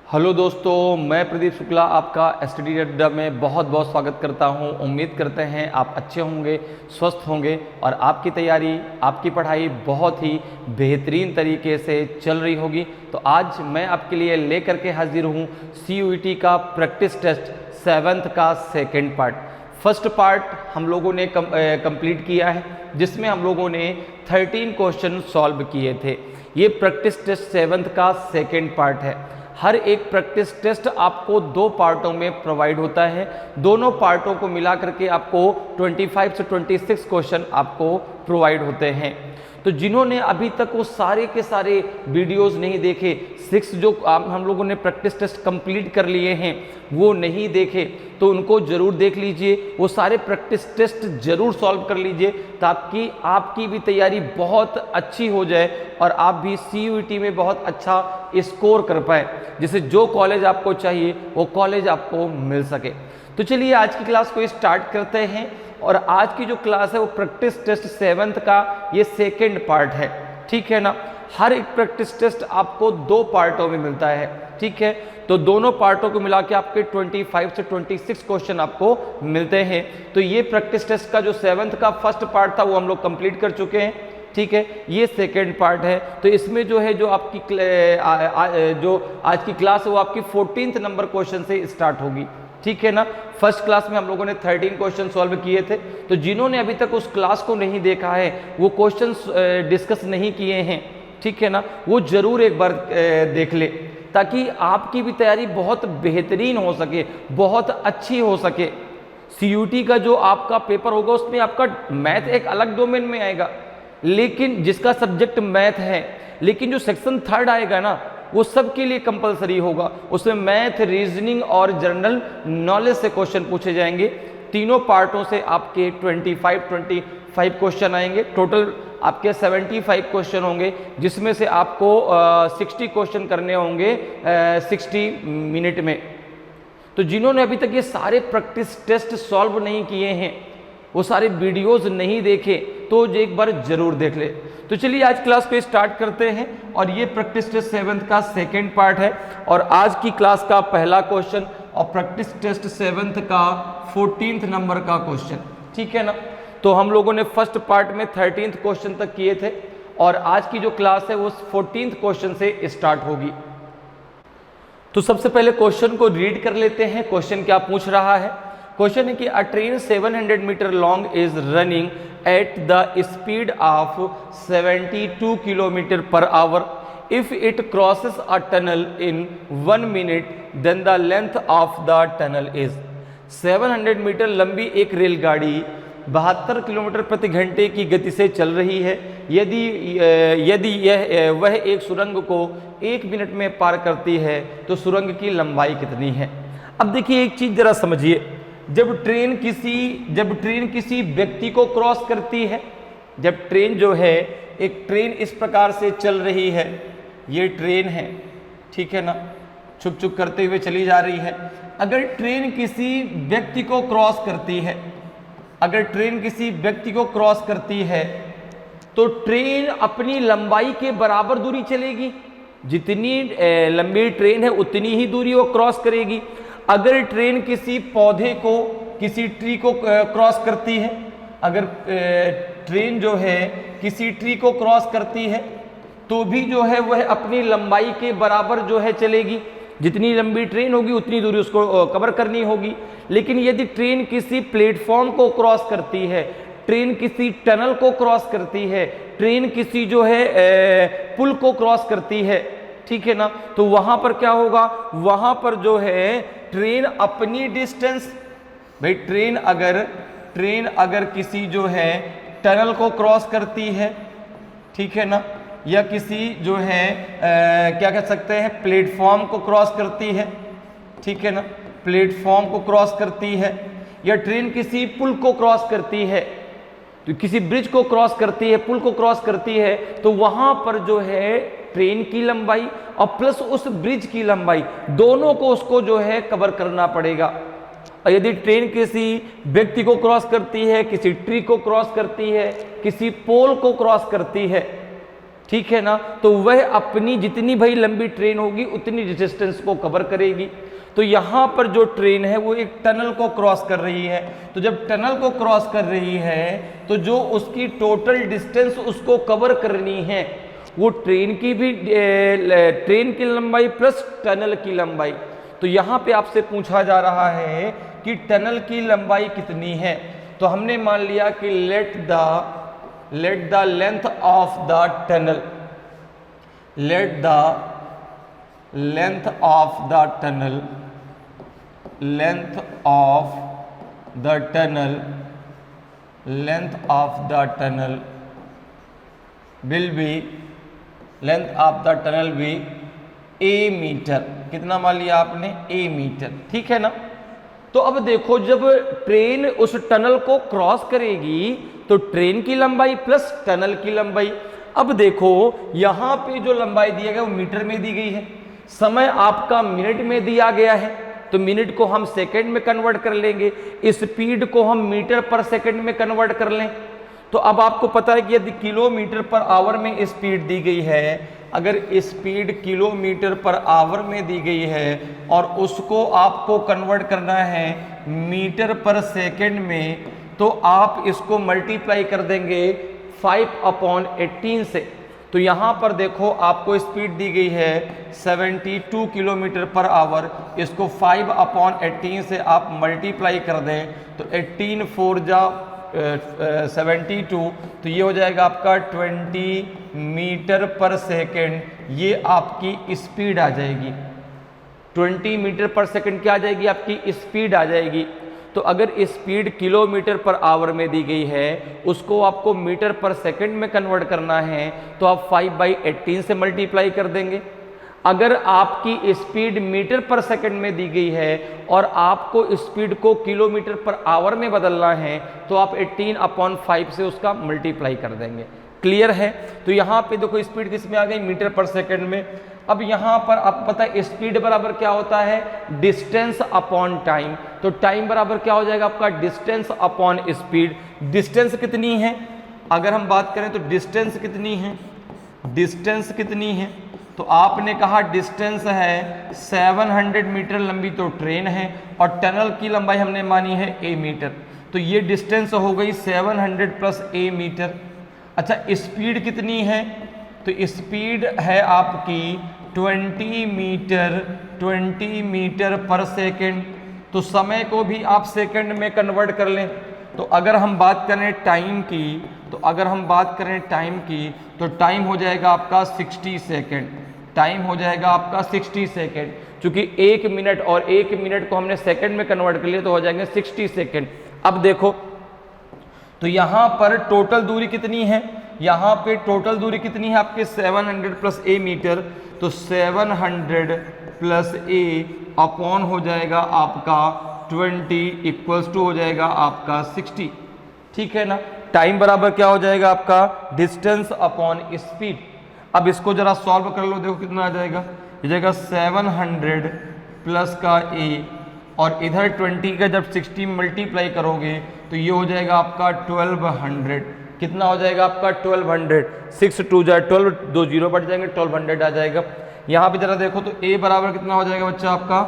Hello दोस्तों, मैं प्रदीप शुक्ला आपका स्टडी अड्डा में बहुत बहुत स्वागत करता हूं। उम्मीद करते हैं आप अच्छे होंगे, स्वस्थ होंगे और आपकी तैयारी, आपकी पढ़ाई बहुत ही बेहतरीन तरीके से चल रही होगी। तो आज मैं आपके लिए लेकर के हाजिर हूं CUET का प्रैक्टिस टेस्ट 7th का सेकेंड पार्ट। फर्स्ट पार्ट हम लोगों ने कंप्लीट किया है, जिसमें हम लोगों ने 13 क्वेश्चन सॉल्व किए थे। ये प्रैक्टिस टेस्ट 7th का सेकेंड पार्ट है। हर एक प्रैक्टिस टेस्ट आपको 2 पार्टों में प्रोवाइड होता है। दोनों पार्टों को मिला करके आपको 25 से 26 क्वेश्चन आपको प्रोवाइड होते हैं। तो जिन्होंने अभी तक वो सारे के सारे वीडियोस नहीं देखे, 6 जो हम लोगों ने प्रैक्टिस टेस्ट कंप्लीट कर लिए हैं वो नहीं देखे, तो उनको ज़रूर देख लीजिए। वो सारे प्रैक्टिस टेस्ट ज़रूर सॉल्व कर लीजिए ताकि आपकी भी तैयारी बहुत अच्छी हो जाए और आप भी CUET में बहुत अच्छा स्कोर कर पाए, जिससे जो कॉलेज आपको चाहिए वो कॉलेज आपको मिल सके। तो चलिए आज की क्लास को स्टार्ट करते हैं। और आज की जो क्लास है वो प्रैक्टिस टेस्ट 7th का ये सेकेंड पार्ट है, ठीक है ना। हर एक प्रैक्टिस टेस्ट आपको 2 पार्टों में मिलता है, ठीक है। तो दोनों पार्टों को मिला के आपके 25 से 26 क्वेश्चन आपको मिलते हैं। तो ये प्रैक्टिस टेस्ट का जो 7th का फर्स्ट पार्ट था वो हम लोग कंप्लीट कर चुके हैं, ठीक है। ये सेकेंड पार्ट है। तो इसमें जो है जो आपकी जो आज की क्लास है वो आपकी 14th नंबर क्वेश्चन से स्टार्ट होगी, ठीक है ना। फर्स्ट क्लास में हम लोगों ने 13 क्वेश्चन सॉल्व किए थे। तो जिन्होंने अभी तक उस क्लास को नहीं देखा है, वो क्वेश्चन डिस्कस नहीं किए हैं, ठीक है ना, वो जरूर एक बार देख ले ताकि आपकी भी तैयारी बहुत बेहतरीन हो सके, बहुत अच्छी हो सके। CUET का जो आपका पेपर होगा उसमें आपका मैथ एक अलग डोमेन में आएगा, लेकिन जिसका सब्जेक्ट मैथ है, लेकिन जो सेक्शन 3 आएगा ना वो सबके लिए कंपलसरी होगा। उसमें मैथ, रीजनिंग और जनरल नॉलेज से क्वेश्चन पूछे जाएंगे। तीनों पार्टों से आपके 25 क्वेश्चन आएंगे। टोटल आपके 75 क्वेश्चन होंगे, जिसमें से आपको 60 क्वेश्चन करने होंगे 60 मिनट में। तो जिन्होंने अभी तक ये सारे प्रैक्टिस टेस्ट सॉल्व नहीं किए हैं, वो सारे वीडियोस नहीं देखे, तो एक बार जरूर देख ले। तो चलिए आज क्लास को स्टार्ट करते हैं। और ये प्रैक्टिस टेस्ट 7th का सेकेंड पार्ट है और आज की क्लास का पहला क्वेश्चन और प्रैक्टिस टेस्ट 7th का 14th नंबर का क्वेश्चन, ठीक है ना। तो हम लोगों ने फर्स्ट पार्ट में 13th क्वेश्चन तक किए थे और आज की जो क्लास है वो 14th क्वेश्चन से स्टार्ट होगी। तो सबसे पहले क्वेश्चन को रीड कर लेते हैं। क्वेश्चन क्या पूछ रहा है? क्वेश्चन है कि a train 700 metre long is running at the speed of 72 kilometre per hour. If it crosses a tunnel in 1 minute then the length of the tunnel is. 700 metre लंबी एक रेलगाड़ी 72 किलोमीटर प्रति घंटे की गति से चल रही है। यदि वह एक सुरंग को 1 मिनट में पार करती है तो सुरंग की लंबाई कितनी है? अब देखिए एक चीज जरा समझिए। जब ट्रेन किसी व्यक्ति को क्रॉस करती है, जब ट्रेन जो है, एक ट्रेन इस प्रकार से चल रही है, ये ट्रेन है, ठीक है ना, छुक छुक करते हुए चली जा रही है। अगर ट्रेन किसी व्यक्ति को क्रॉस करती है, अगर ट्रेन किसी व्यक्ति को क्रॉस करती है तो ट्रेन अपनी लंबाई के बराबर दूरी चलेगी। जितनी लंबी ट्रेन है उतनी ही दूरी वो क्रॉस करेगी। अगर ट्रेन किसी पौधे को, किसी ट्री को क्रॉस करती है, अगर ट्रेन जो है किसी ट्री को क्रॉस करती है तो भी जो है वह अपनी लंबाई के बराबर जो है चलेगी। जितनी लंबी ट्रेन होगी उतनी दूरी उसको कवर करनी होगी। लेकिन यदि ट्रेन किसी प्लेटफॉर्म को क्रॉस करती है, ट्रेन किसी टनल को क्रॉस करती है, ट्रेन किसी जो है पुल को क्रॉस करती है, ठीक है ना, तो वहां पर क्या होगा? वहां पर जो है ट्रेन अपनी डिस्टेंस, भाई ट्रेन अगर किसी जो है टनल को क्रॉस करती है, ठीक है ना, या किसी जो है क्या कह सकते हैं, प्लेटफॉर्म को क्रॉस करती है, ठीक है ना, प्लेटफॉर्म को क्रॉस करती है, या ट्रेन किसी पुल को क्रॉस करती है, तो किसी ब्रिज को क्रॉस करती है, पुल को क्रॉस करती है, तो वहां पर जो है ट्रेन की लंबाई और प्लस उस ब्रिज की लंबाई, दोनों को उसको जो है कवर करना पड़ेगा। और यदि ट्रेन किसी व्यक्ति को क्रॉस करती है, किसी ट्री को क्रॉस करती है, किसी पोल को क्रॉस करती है, ठीक है ना। तो वह अपनी जितनी भाई लंबी ट्रेन होगी उतनी डिस्टेंस को कवर करेगी। तो यहाँ पर जो ट्रेन है वो एक टनल को क्रॉस कर रही है, तो जब टनल को क्रॉस कर रही है तो जो उसकी टोटल डिस्टेंस उसको कवर करनी है वो ट्रेन की लंबाई प्लस टनल की लंबाई। तो यहाँ पे आपसे पूछा जा रहा है कि टनल की लंबाई कितनी है। तो हमने मान लिया कि let the length of the tunnel, let the length of the tunnel, length of the tunnel, length of the tunnel will be, length of the tunnel be a metre. कितना मान लिया आपने? ए मीटर, ठीक है ना। तो अब देखो जब ट्रेन उस टनल को क्रॉस करेगी तो ट्रेन की लंबाई प्लस टनल की लंबाई। अब देखो यहां पे जो लंबाई दिया गया वो मीटर में दी गई है, समय आपका मिनट में दिया गया है, तो मिनट को हम सेकंड में कन्वर्ट कर लेंगे, स्पीड को हम मीटर पर सेकंड में कन्वर्ट कर लें। तो अब आपको पता है कि यदि किलोमीटर पर आवर में स्पीड दी गई है, अगर स्पीड किलोमीटर पर आवर में दी गई है और उसको आपको कन्वर्ट करना है मीटर पर सेकंड में, तो आप इसको मल्टीप्लाई कर देंगे 5/18 से। तो यहाँ पर देखो आपको स्पीड दी गई है 72 किलोमीटर पर आवर, इसको 5/18 से आप मल्टीप्लाई कर दें तो 18 4 जा 72, तो ये हो जाएगा आपका 20 मीटर पर सेकेंड, ये आपकी स्पीड आ जाएगी। 20 मीटर पर सेकेंड क्या आ जाएगी? आपकी स्पीड आ जाएगी। तो अगर स्पीड किलोमीटर पर आवर में दी गई है उसको आपको मीटर पर सेकंड में कन्वर्ट करना है तो आप 5/18 से मल्टीप्लाई कर देंगे। अगर आपकी स्पीड मीटर पर सेकंड में दी गई है और आपको स्पीड को किलोमीटर पर आवर में बदलना है तो आप 18/5 से उसका मल्टीप्लाई कर देंगे। क्लियर है? तो यहाँ पे देखो स्पीड किस में आ गई? मीटर पर सेकंड में। अब यहाँ पर आपको पता है स्पीड बराबर क्या होता है? Distance upon time. तो टाइम बराबर क्या हो जाएगा आपका? Distance upon speed. डिस्टेंस कितनी है? अगर हम बात करें तो डिस्टेंस कितनी है? डिस्टेंस कितनी है? तो आपने कहा डिस्टेंस है 700 मीटर लंबी तो ट्रेन है और टनल की लंबाई हमने मानी है ए मीटर, तो ये डिस्टेंस हो गई 700 प्लस ए मीटर। अच्छा स्पीड कितनी है? तो स्पीड है आपकी 20 मीटर पर सेकेंड। तो समय को भी आप सेकंड में कन्वर्ट कर लें। तो अगर हम बात करें टाइम की, तो टाइम हो जाएगा आपका 60 सेकेंड। टाइम हो जाएगा आपका 60 सेकेंड, चूंकि 1 मिनट और 1 मिनट को हमने सेकंड में कन्वर्ट कर लिया तो हो जाएंगे 60 सेकेंड। अब देखो तो यहाँ पर टोटल दूरी कितनी है? यहाँ पे टोटल दूरी कितनी है आपके? 700 प्लस ए मीटर। तो 700 प्लस ए अपॉन हो जाएगा आपका 20 इक्वल्स टू हो जाएगा आपका 60। ठीक है ना। टाइम बराबर क्या हो जाएगा आपका? Distance upon speed. अब इसको जरा सॉल्व कर लो, देखो कितना आ जाएगा। ये जाएगा 700 प्लस का ए और इधर 20 का जब 60 मल्टीप्लाई करोगे तो ये हो जाएगा आपका 1200। कितना हो जाएगा आपका? 1200। 6 2 जा 12, 2 0 बढ़ जाएंगे, 1200 आ जाएगा। यहाँ पे जरा देखो तो ए बराबर कितना हो जाएगा बच्चा आपका?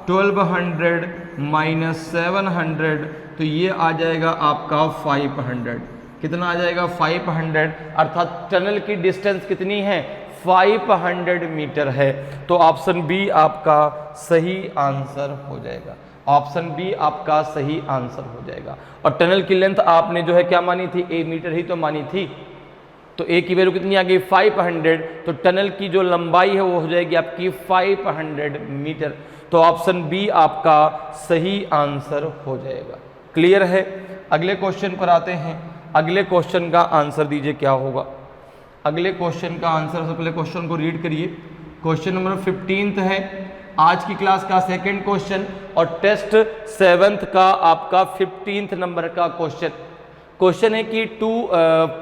1200 माइनस 700, तो ये आ जाएगा आपका 500। कितना आ जाएगा? 500। अर्थात टनल की डिस्टेंस कितनी है? 500 मीटर है। तो ऑप्शन बी आपका सही आंसर हो जाएगा। ऑप्शन बी आपका सही आंसर हो जाएगा। और टनल की लेंथ आपने जो है क्या मानी थी? ए मीटर ही तो मानी थी। तो ए की वैल्यू कितनी आ गई? 500। तो टनल की जो लंबाई है वो हो जाएगी आपकी 500 मीटर। तो ऑप्शन बी आपका सही आंसर हो जाएगा। क्लियर है? अगले क्वेश्चन पर आते हैं। अगले क्वेश्चन का आंसर दीजिए क्या होगा। अगले क्वेश्चन का आंसर, सबसे पहले क्वेश्चन को रीड करिए। क्वेश्चन नंबर 15 है आज की क्लास का सेकंड क्वेश्चन और टेस्ट 7th का आपका 15th नंबर का क्वेश्चन। क्वेश्चन है कि 2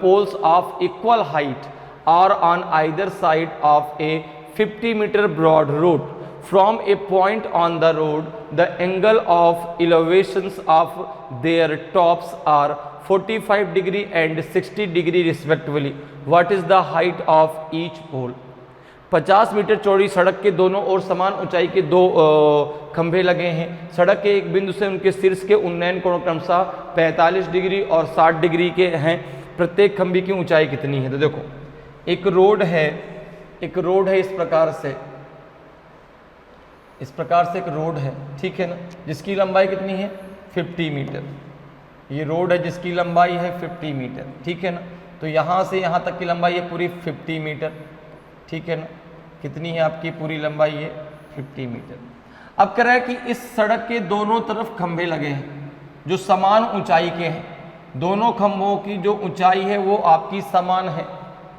poles of equal height are on either side of a 50 metre broad road. From a point on the road, the angle of elevations of their tops are 45 degree and 60 degree respectively. What is the height of each pole. 50 metre चौड़ी सड़क के दोनों ओर समान ऊंचाई के दो खंभे लगे हैं। सड़क के एक बिंदु से उनके शीर्ष के उन्नयन कोण क्रमशः 45 डिग्री और 60 डिग्री के हैं। प्रत्येक खंभे की ऊंचाई कितनी है। तो देखो एक रोड है इस प्रकार से एक रोड है, ठीक है ना, जिसकी लंबाई कितनी है 50 मीटर। ये रोड है जिसकी लंबाई है 50 मीटर, ठीक है ना। तो यहाँ से यहाँ तक की लंबाई है पूरी 50 मीटर, ठीक है ना। कितनी है आपकी पूरी लंबाई है 50 मीटर। अब कह रहा है कि इस सड़क के दोनों तरफ खंभे लगे हैं जो समान ऊंचाई के हैं। दोनों खंभों की जो ऊंचाई है वो आपकी समान है,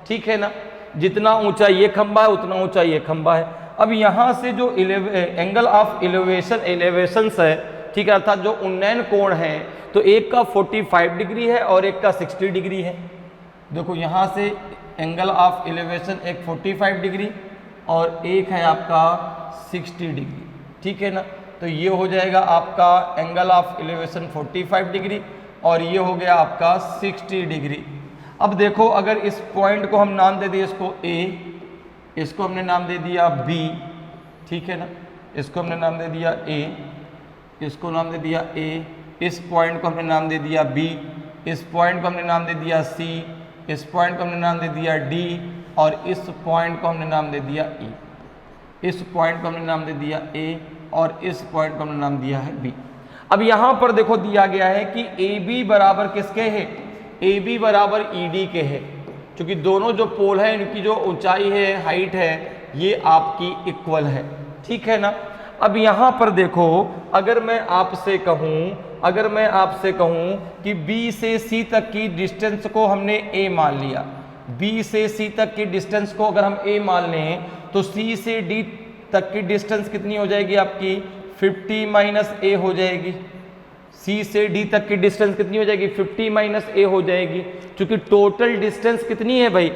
ठीक है ना। जितना ऊंचा ये खंभा है उतना ऊंचा ये खंभा है। अब यहाँ से जो एंगल ऑफ एलिवेशंस है, ठीक है, अर्थात जो उन्नयन कोण है, तो एक का 45 डिग्री है और एक का 60 डिग्री है। देखो यहाँ से एंगल ऑफ एलिवेशन एक 45 डिग्री और एक है आपका 60 डिग्री, ठीक है ना। तो ये हो जाएगा आपका एंगल ऑफ एलिवेशन 45 डिग्री और ये हो गया आपका 60 डिग्री। अब देखो अगर इस पॉइंट को हम नाम दे दिए इसको A, इसको हमने नाम दे दिया B, ठीक है ना, इसको हमने नाम दे दिया A, इसको नाम दे दिया A, इस पॉइंट को हमने नाम दे दिया B, इस पॉइंट को हमने नाम दे दिया C, इस पॉइंट को हमने नाम दे दिया D और इस पॉइंट को हमने नाम दे दिया E। इस पॉइंट को हमने नाम दे दिया A और इस पॉइंट को हमने नाम दिया है B। अब यहाँ पर देखो दिया गया है कि AB बराबर किसके है, AB बराबर ED के है। क्योंकि दोनों जो पोल है इनकी जो ऊंचाई है, हाइट है, ये आपकी इक्वल है, ठीक है ना। अब यहाँ पर देखो अगर मैं आपसे कहूँ कि B से C तक की डिस्टेंस को हमने A मान लिया, B से C तक की डिस्टेंस को अगर हम A मान लें तो C से D तक की डिस्टेंस कितनी हो जाएगी आपकी 50 माइनस A हो जाएगी। C से D तक की डिस्टेंस कितनी हो जाएगी 50 माइनस A हो जाएगी। क्योंकि टोटल डिस्टेंस कितनी है भाई,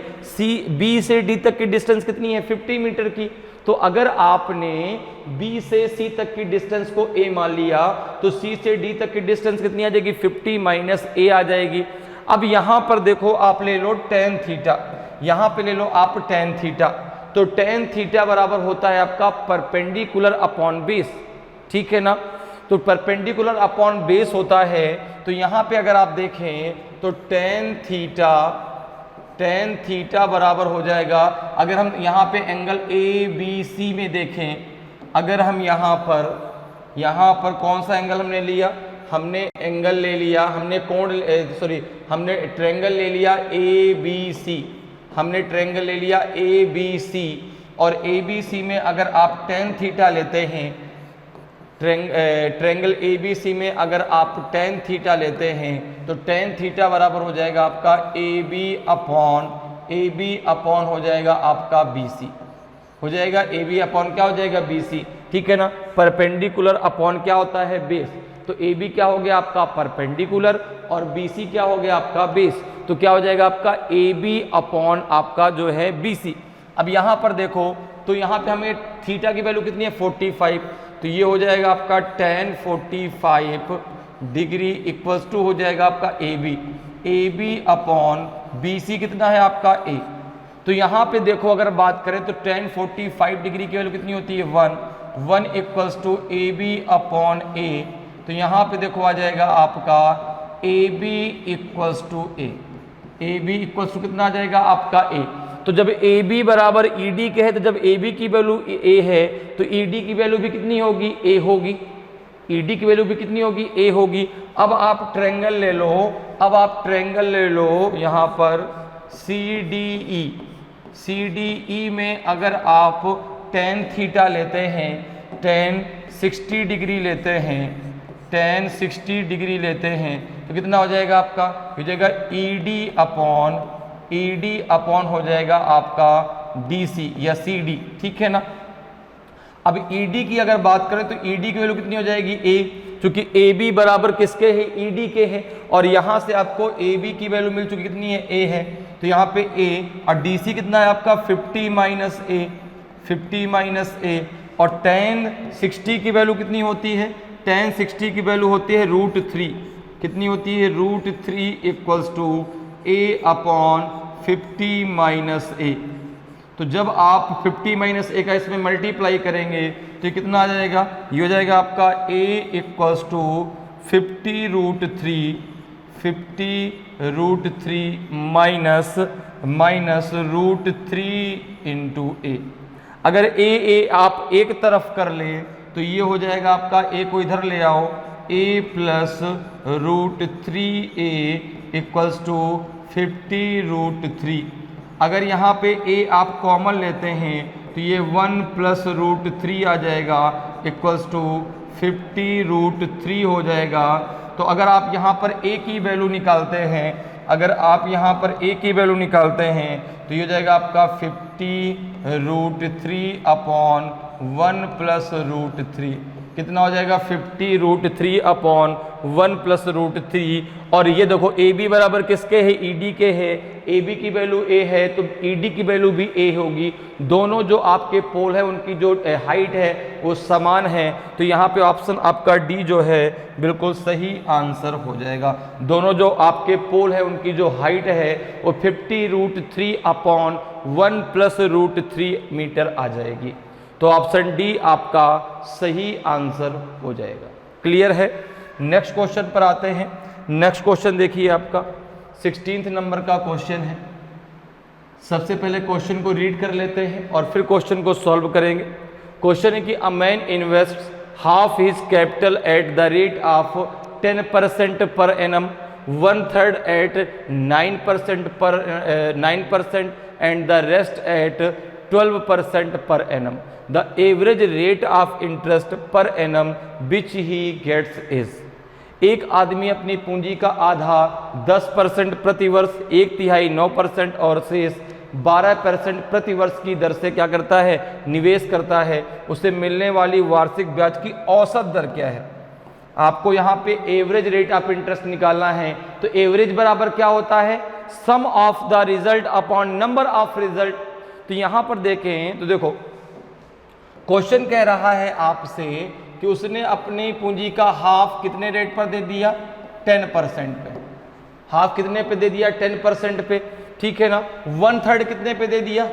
B से D तक की डिस्टेंस कितनी है 50 मीटर की। तो अगर आपने B से C तक की डिस्टेंस को A मान लिया तो C से D तक की डिस्टेंस कितनी आ जाएगी 50 माइनस A आ जाएगी। अब यहाँ पर देखो आप ले लो tan थीटा, यहाँ पे ले लो आप tan थीटा। तो tan थीटा बराबर होता है आपका परपेंडिकुलर अपॉन बेस, ठीक है ना। तो परपेंडिकुलर अपॉन बेस होता है। तो यहाँ पे अगर आप देखें तो tan थीटा बराबर हो जाएगा, अगर हम यहाँ पे एंगल ABC में देखें, अगर हम यहाँ पर कौन सा एंगल हमने लिया, हमने एंगल ले लिया, हमने ट्रायंगल ले लिया ABC, हमने ट्रायंगल ले लिया ABC और ABC में अगर आप tan थीटा लेते हैं, ट्रायंगल ABC में अगर आप tan थीटा लेते हैं तो tan थीटा बराबर हो जाएगा आपका AB अपॉन हो जाएगा आपका BC, हो जाएगा AB अपॉन क्या हो जाएगा BC, ठीक है ना। परपेंडिकुलर अपॉन क्या होता है बेस। तो AB क्या हो गया आपका परपेंडिकुलर और BC क्या हो गया आपका बेस। तो क्या हो जाएगा आपका AB अपॉन आपका जो है BC। अब यहाँ पर देखो तो यहाँ पे हमें थीटा की वैल्यू कितनी है 45, तो ये हो जाएगा आपका tan 45 डिग्री इक्वल्स टू हो जाएगा आपका AB अपॉन BC कितना है आपका A। तो यहाँ पे देखो अगर बात करें तो tan 45 डिग्री की वैल्यू कितनी होती है 1 equals to AB upon A। तो यहाँ पे देखो आ जाएगा आपका AB equals to A, AB equals to कितना आ जाएगा आपका A। तो जब AB बराबर ED के है तो जब AB की वैल्यू A है तो ED की वैल्यू भी कितनी होगी A होगी, ED की वैल्यू भी कितनी होगी A होगी। अब आप ट्रायंगल ले लो, यहाँ पर CDE में अगर आप tan थीटा लेते हैं, tan 60 डिग्री लेते हैं तो कितना हो जाएगा आपका, हो जाएगा ED अपॉन हो जाएगा आपका DC या CD, ठीक है ना। अब ED की अगर बात करें तो ED की वैल्यू कितनी हो जाएगी A, क्योंकि AB बराबर किसके है ED के है और यहाँ से आपको AB की वैल्यू मिल चुकी कितनी है A है। तो यहाँ पे A और DC कितना है आपका 50 माइनस A और tan 60 की वैल्यू कितनी होती है, tan 60 की वैल्यू होती है √3, कितनी होती है, √3 इक्वल्स टू a/50 - a। तो जब आप 50 - a का इसमें मल्टीप्लाई करेंगे तो ये कितना आ जाएगा, ये हो जाएगा आपका a equals to 50√3 minus √3 into a। अगर a आप एक तरफ कर ले तो ये हो जाएगा आपका, a को इधर ले आओ, a plus √3a equals to 50√3। अगर यहाँ पे a आप कॉमन लेते हैं तो ये 1 प्लस √3 आ जाएगा इक्वल्स टू 50√3 हो जाएगा। तो अगर आप यहाँ पर a की वैल्यू निकालते हैं, अगर आप यहाँ पर a की वैल्यू निकालते हैं तो ये हो जाएगा आपका 50√3/1 प्लस √3। कितना हो जाएगा, 50√3/1 प्लस √3। और ये देखो ए बी बराबर किसके है, ईडी के है। ए बी की वैल्यू ए है तो ईडी की वैल्यू भी ए होगी। दोनों जो आपके पोल है उनकी जो हाइट है वो समान है। तो यहाँ पे ऑप्शन आपका डी जो है बिल्कुल सही आंसर हो जाएगा। दोनों जो आपके पोल है उनकी जो हाइट है वो 50√3/1 प्लस √3 मीटर आ जाएगी। तो ऑप्शन डी आपका सही आंसर हो जाएगा। क्लियर है। नेक्स्ट क्वेश्चन पर आते हैं। नेक्स्ट क्वेश्चन देखिए, आपका 16 नंबर का क्वेश्चन है। सबसे पहले क्वेश्चन को रीड कर लेते हैं और फिर क्वेश्चन को सॉल्व करेंगे। क्वेश्चन है कि a man invest half his capital at the rate of 10% per annum, 1/3 at 9% and the rest at 12% per annum. The average rate of interest per annum which he gets is. एक आदमी अपनी पूंजी का आधा 10% प्रतिवर्ष, 1/3 9% और शेष 12% प्रतिवर्ष की दर से क्या करता है, निवेश करता है। उसे मिलने वाली वार्षिक ब्याज की औसत दर क्या है। आपको यहाँ पे एवरेज रेट ऑफ इंटरेस्ट निकालना है। तो एवरेज बराबर क्या होता है, sum of the result upon number of result. तो यहाँ पर देखें तो देखो क्वेश्चन कह रहा है आपसे कि उसने अपनी पूंजी का हाफ कितने रेट पर दे दिया, 10% पे। हाफ कितने पे दे दिया, 10% पे, ठीक है ना। 1/3 कितने पे दे दिया,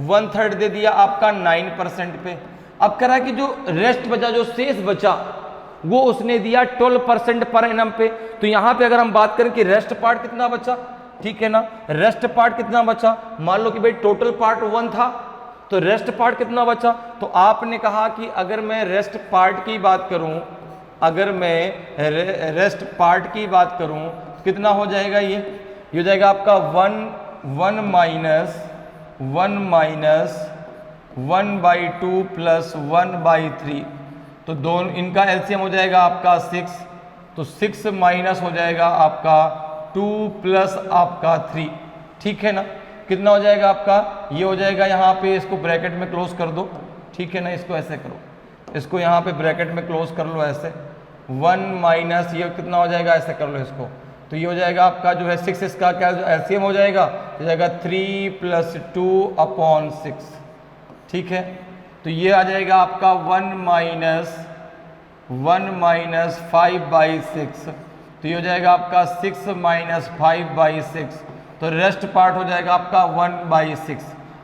1/3 दे दिया आपका 9% पे। अब कह रहा है कि जो रेस्ट बचा, जो शेष बचा, वो उसने दिया 12% पर एनम पे। तो यहाँ पे अगर हम बात करें कि रेस्ट पार्ट कितना बचा, ठीक है ना, रेस्ट पार्ट कितना बचा, मान लो कि भाई टोटल पार्ट 1 था तो रेस्ट पार्ट कितना बचा। तो आपने कहा कि अगर मैं रेस्ट पार्ट की बात करूं, अगर मैं रेस्ट पार्ट की बात करूं तो कितना हो जाएगा, ये हो जाएगा आपका 1 माइनस 1/2 प्लस 1/3। तो दोनों इनका एलसीएम हो जाएगा आपका 6। तो 6 माइनस हो जाएगा आपका 2 प्लस आपका 3, ठीक है ना। कितना हो जाएगा आपका, ये हो जाएगा यहाँ पे, इसको ब्रैकेट में क्लोज कर दो, ठीक है ना। इसको ऐसे करो, इसको यहाँ पे ब्रैकेट में क्लोज कर लो ऐसे। 1 माइनस ये कितना हो जाएगा, ऐसे कर लो इसको। तो ये हो जाएगा आपका जो है 6, इसका क्या एलसीएम हो जाएगा, हो जाएगा 3 + 2/6, ठीक है। तो ये आ जाएगा आपका 1 माइनस 5/6। तो ये हो जाएगा आपका 6 माइनस 5/6। तो रेस्ट पार्ट हो जाएगा आपका 1/6।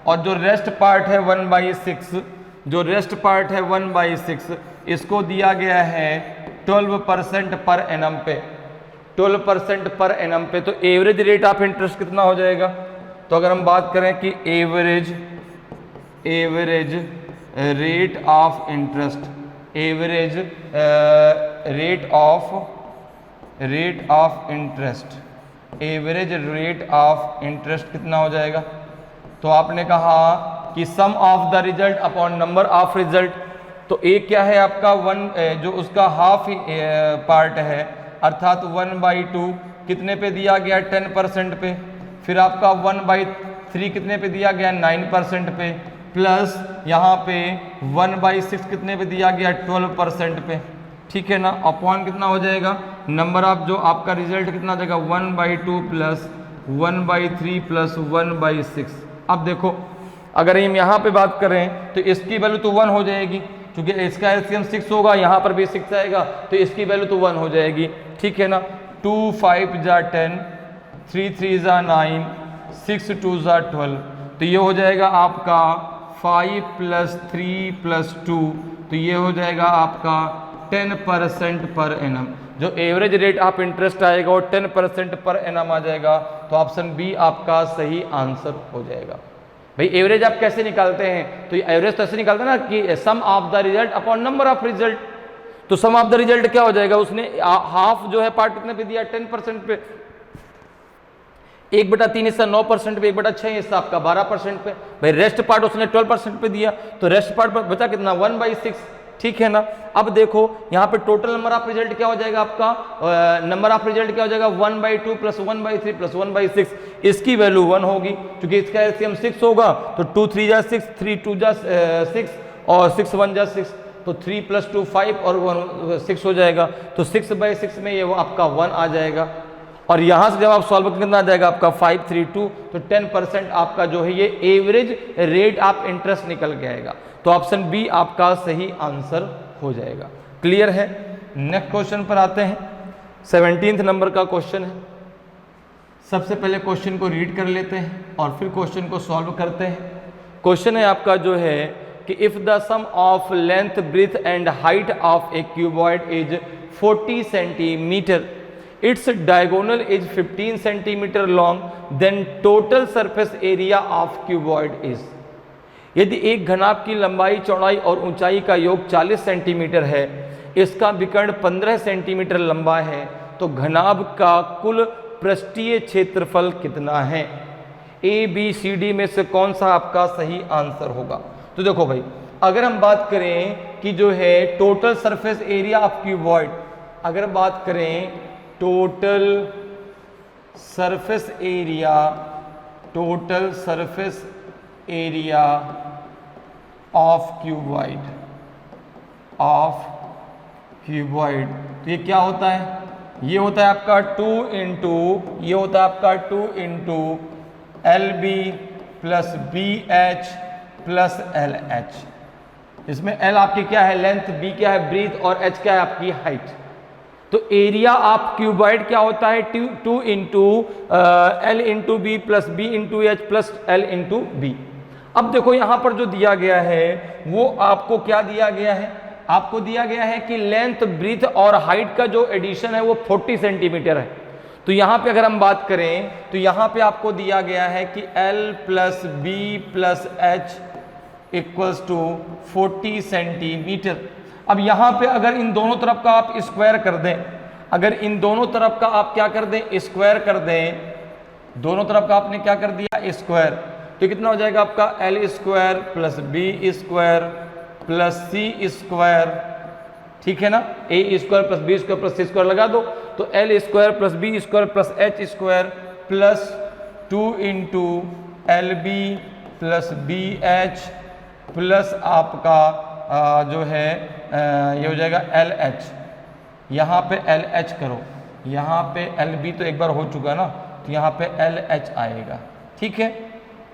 और जो रेस्ट पार्ट है 1/6, जो रेस्ट पार्ट है 1/6, इसको दिया गया है 12% पर एनम पे, 12% पर एनम पे। तो एवरेज रेट ऑफ इंटरेस्ट कितना हो जाएगा। तो अगर हम बात करें कि average rate of interest, average rate of interest, average rate of interest कितना हो जाएगा। तो आपने कहा कि sum of the result upon number of result. तो एक क्या है आपका 1, जो उसका हाफ पार्ट है, अर्थात 1/2 कितने पे दिया गया, 10% पे। फिर आपका 1/3 कितने पे दिया गया, 9% पे, प्लस यहाँ पे 1/6 कितने पे दिया गया, 12% पे, ठीक है ना। अपॉन कितना हो जाएगा, नंबर ऑफ जो आपका रिजल्ट कितना हो जाएगा, 1/2 प्लस 1/3 प्लस 1/6। अब देखो अगर हम यहाँ पे बात करें तो इसकी वैल्यू तो 1 हो जाएगी, क्योंकि इसका एलसीएम 6 होगा, यहाँ पर भी 6 आएगा, तो इसकी वैल्यू तो 1 हो जाएगी, ठीक है ना। 2 5 जा 10, 3 3 जा 9, 6 2 जा 12, तो ये हो जाएगा आपका 5 + 3 + 2, तो ये हो जाएगा आपका 10% पर एनम। जो एवरेज रेट ऑफ इंटरेस्ट आएगा वो 10% पर एनम आ जाएगा, तो ऑप्शन बी आपका सही आंसर हो जाएगा। भाई एवरेज आप कैसे निकालते हैं? तो एवरेज तो ऐसे निकालते हैं ना कि sum of the result upon number of result. तो सम ऑफ द रिजल्ट क्या हो जाएगा? उसने हाफ जो है पार्ट कितने पे दिया? 10% पे। 1/3 हिस्सा 9% पे, 1/6 हिस्सा आपका 12% पे। भाई रेस्ट पार्ट उसने 12% पे दिया, तो रेस्ट पार्ट पर बचा कितना? 1/6। ठीक है ना। अब देखो यहाँ पे टोटल नंबर ऑफ रिजल्ट क्या हो जाएगा आपका? नंबर ऑफ रिजल्ट क्या हो जाएगा? 1/2 + 1/3 + 1/6। इसकी वैल्यू 1 होगी, क्योंकि इसका एलसीएम 6 होगा, तो 2 3 जा 6, 3 2 जा 6 और 6 1 जा 6, तो 3 + 2 5 और 1 6 हो जाएगा। तो 6/6 में ये वो आपका 1 आ जाएगा। और यहाँ से जब आप सॉल्व कितना आ जाएगा आपका? 532, तो 10% आपका जो है ये एवरेज रेट ऑफ इंटरेस्ट निकल के आएगा। तो ऑप्शन बी आपका सही आंसर हो जाएगा। क्लियर है? नेक्स्ट क्वेश्चन पर आते हैं। 17th नंबर का क्वेश्चन है। सबसे पहले क्वेश्चन को रीड कर लेते हैं और फिर क्वेश्चन को सॉल्व करते हैं। क्वेश्चन है आपका जो है कि if the sum of length, breadth and height of a cuboid is 40 centimetre, its diagonal is 15 centimeter long, then total surface area of cuboid is। यदि एक घनाभ की लंबाई, चौड़ाई और ऊंचाई का योग 40 सेंटीमीटर है, इसका विकर्ण 15 सेंटीमीटर लंबा है, तो घनाभ का कुल पृष्ठीय क्षेत्रफल कितना है? ए बी सी डी में से कौन सा आपका सही आंसर होगा? तो देखो भाई, अगर हम बात करें कि जो है total surface area of cuboid, अगर बात करें total surface area, total surface area of cuboid, तो ये क्या होता है? ये होता है आपका 2 इंटू, ये होता है आपका 2 इंटू LB + BH + LH। इसमें L आपकी क्या है? लेंथ, B क्या है? ब्रीथ, और H क्या है? आपकी हाइट। तो एरिया ऑफ क्यूबॉइड क्या होता है? 2 into L into B + B into H + L into B। अब देखो यहां पर जो दिया गया है वो आपको क्या दिया गया है? आपको दिया गया है कि लेंथ, ब्रीथ और हाइट का जो एडिशन है वो 40 सेंटीमीटर है। तो यहां पे अगर हम बात करें तो यहां पे आपको दिया गया है कि L + B + H = 40 सेंटीमीटर। अब यहां पे अगर इन दोनों तरफ का आप स्क्वायर कर दें, अगर इन दोनों तरफ का आप क्या कर दें? स्क्वायर कर दें, दोनों तरफ का आपने क्या कर दिया? स्क्वायर, तो कितना हो जाएगा आपका? L² + B² + C², ठीक है ना? A² + B² + C² लगा दो, तो L² + B² + H² + 2 into LB + BH plus आपका जो है ये हो जाएगा LH। यहाँ पे LH करो, यहाँ पे LB तो एक बार हो चुका ना, तो यहाँ पे LH आएगा, ठीक है।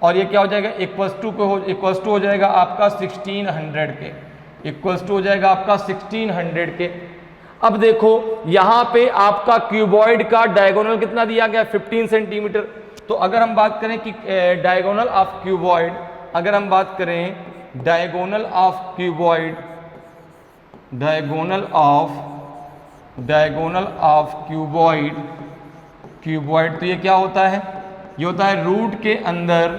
और ये क्या हो जाएगा? इक्वल्स टू हो जाएगा आपका 1600 के, इक्वल्स टू हो जाएगा आपका 1600 के। अब देखो यहाँ पे आपका क्यूबॉइड का डायगोनल कितना दिया गया? 15 सेंटीमीटर। तो अगर हम बात करें कि डायगोनल ऑफ क्यूबॉइड, अगर हम बात करें diagonal of cuboid, diagonal of cuboid, तो ये क्या होता है? ये होता है रूट के अंदर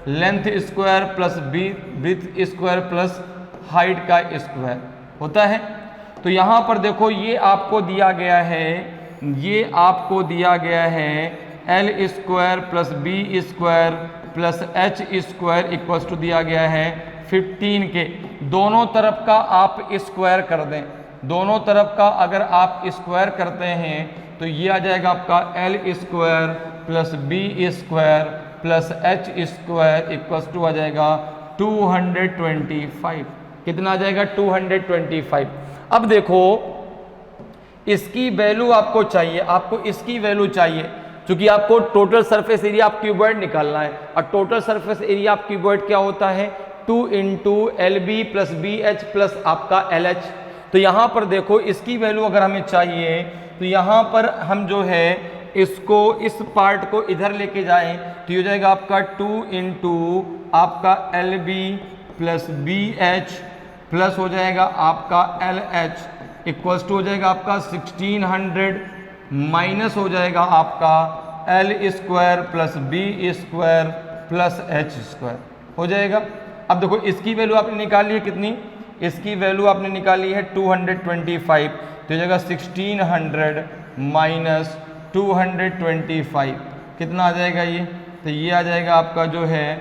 length square plus breadth square plus height का स्क्वायर होता है। तो यहाँ पर देखो ये आपको दिया गया है, ये आपको दिया गया है L² + B² + H² equals to दिया गया है 15 के। दोनों तरफ का आप स्क्वायर कर दें, दोनों तरफ का अगर आप स्क्वायर करते हैं तो ये आ जाएगा आपका L² + B² + H² equals to आ जाएगा 225। कितना आ जाएगा? 225। अब देखो इसकी वैल्यू आपको चाहिए, आपको इसकी वैल्यू चाहिए, क्योंकि आपको total surface area of cuboid निकालना है। और total surface area of cuboid क्या होता है? 2 इंटू LB + BH + आपका LH। तो यहाँ पर देखो इसकी वैल्यू अगर हमें चाहिए तो यहाँ पर हम जो है इसको इस पार्ट को इधर लेके जाएं तो ये हो जाएगा आपका 2 इंटू आपका L B plus B H plus हो जाएगा आपका एल एच इक्वल्स टू हो जाएगा आपका 1600 माइनस हो जाएगा आपका L square plus B square plus H square हो जाएगा। अब देखो इसकी वैल्यू आपने निकाली है कितनी, इसकी वैल्यू आपने निकाली है 225, तो हो जाएगा 1600 माइनस 225 कितना आ जाएगा ये, तो ये आ जाएगा आपका जो है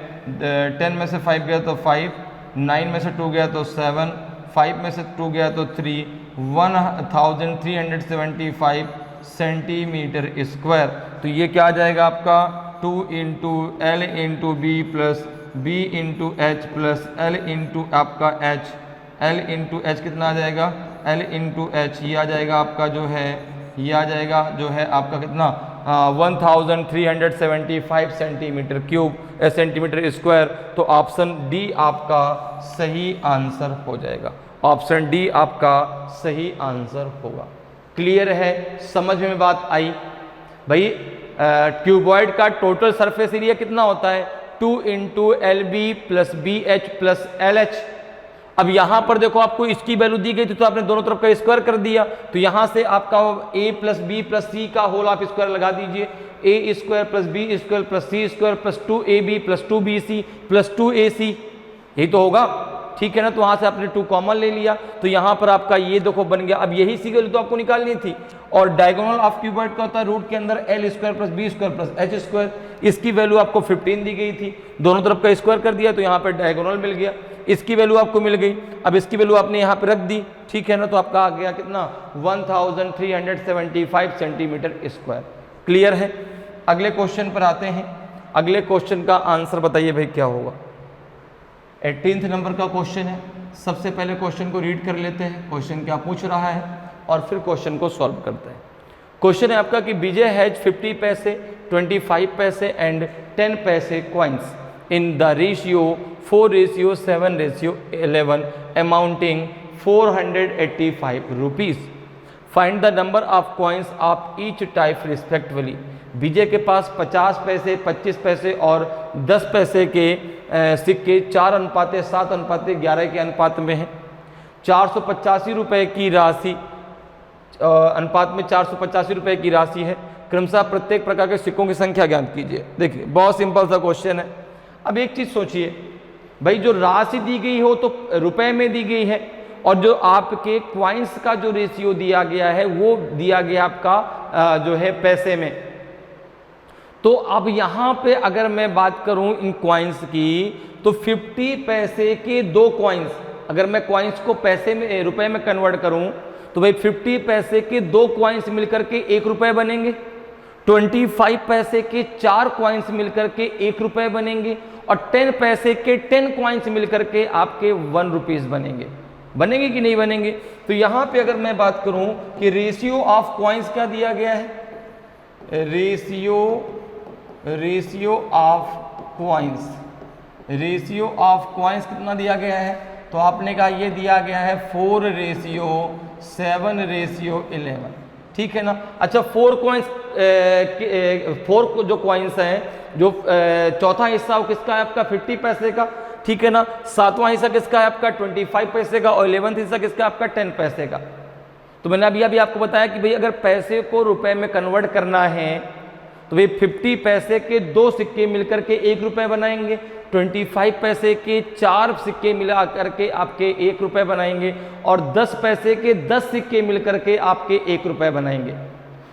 10 में से 5 गया तो 5, 9 में से 2 गया तो 7, 5 में से 2 गया तो 3, 1375 सेंटीमीटर स्क्वायर। तो ये क्या आ जाएगा आपका 2 into L into B plus B into H plus L into आपका एच, एल इंटू एच कितना आ जाएगा, एल इंटू एच ये आ जाएगा आपका जो है, ये आ जाएगा जो है आपका कितना 1375 सेंटीमीटर क्यूब सेंटीमीटर स्क्वायर। तो ऑप्शन डी आपका सही आंसर हो जाएगा, ऑप्शन डी आपका सही आंसर होगा। क्लियर है, समझ में बात आई भाई। क्यूबॉइड का टोटल सरफेस एरिया कितना होता है 2 into L B plus B H plus L H. अब यहां पर देखो आपको इसकी वैल्यू दी गई थी तो आपने दोनों तरफ का स्क्वायर कर दिया, तो यहां से आपका a plus B plus C का होल आप स्क्वायर लगा दीजिए, A square plus B square plus C square plus 2ab plus 2bc plus 2ac, यही तो होगा, ठीक है ना। तो वहां से आपने 2 कॉमन ले लिया, तो यहां पर आपका ये देखो बन गया। अब यही सी वैल्यू तो आपको निकालनी थी, और डायगोनल ऑफ क्यूबॉइड का होता है रूट के अंदर L square plus B square plus H square. इसकी वैल्यू आपको 15 दी गई थी, दोनों तरफ का स्क्वायर कर दिया तो यहाँ पर डायगोनल मिल गया, इसकी वैल्यू आपको मिल गई। अब इसकी वैल्यू आपने यहाँ पे रख दी, ठीक है ना, तो आपका आ गया कितना 1375 सेंटीमीटर स्क्वायर। क्लियर है। अगले क्वेश्चन पर आते हैं। अगले क्वेश्चन का आंसर बताइए भाई क्या होगा। 18 नंबर का क्वेश्चन है। सबसे पहले क्वेश्चन को रीड कर लेते हैं, क्वेश्चन क्या पूछ रहा है, और फिर क्वेश्चन को सॉल्व करते हैं। क्वेश्चन है आपका कि विजय हैज 50 पैसे, 25 पैसे एंड 10 पैसे coins in the ratio 4:7:11 amounting 485 rupees. Find the number of coins of each type respectively. विजय के पास 50 पैसे, 25 पैसे और 10 पैसे के सिक्के 4:7:11 के अनुपात में हैं। 485 रुपये की राशि अनुपात में 485 रुपये की राशि है। क्रमशः प्रत्येक प्रकार के सिक्कों की संख्या ज्ञात कीजिए। देखिए बहुत सिंपल सा क्वेश्चन है। अब एक चीज सोचिए भाई, जो राशि दी गई हो तो रुपए में दी गई है, और जो आपके क्वाइंस का जो रेशियो दिया गया है वो दिया गया आपका जो है पैसे में। तो अब यहां पे अगर मैं बात करूं इन क्वाइंस की, तो 50 पैसे के 2 क्वाइंस, अगर मैं क्वाइंस को पैसे में रुपए में कन्वर्ट करूं तो भाई 50 पैसे के 2 क्वाइंस मिलकर के 1 रुपए बनेंगे, 25 पैसे के 4 क्वाइंस मिलकर के 1 रुपए बनेंगे, और 10 पैसे के 10 क्वाइंस मिलकर के आपके 1 रुपीज बनेंगे। बनेंगे कि नहीं बनेंगे? तो यहां पे अगर मैं बात करूं कि रेशियो ऑफ क्वाइंस क्या दिया गया है, रेशियो ऑफ क्वाइंस कितना दिया गया है, तो आपने कहा ये दिया गया है 4:7:11, ठीक है ना। अच्छा 4 कॉइंस, 4 जो कॉइंस हैं, जो चौथा हिस्सा वो किसका है आपका 50 पैसे का, ठीक है ना। 7वां हिस्सा किसका है आपका 25 पैसे का, और 11वां हिस्सा किसका है आपका 10 पैसे का। तो मैंने अभी आपको बताया कि भाई अगर पैसे को रुपए में कन्वर्ट करना है तो भाई 50 पैसे के 2 सिक्के मिलकर के 1 रुपए बनाएंगे, 25 पैसे के 4 सिक्के मिला करके आपके 1 रुपए बनाएंगे, और 10 पैसे के 10 सिक्के मिलकर के आपके 1 रुपए बनाएंगे।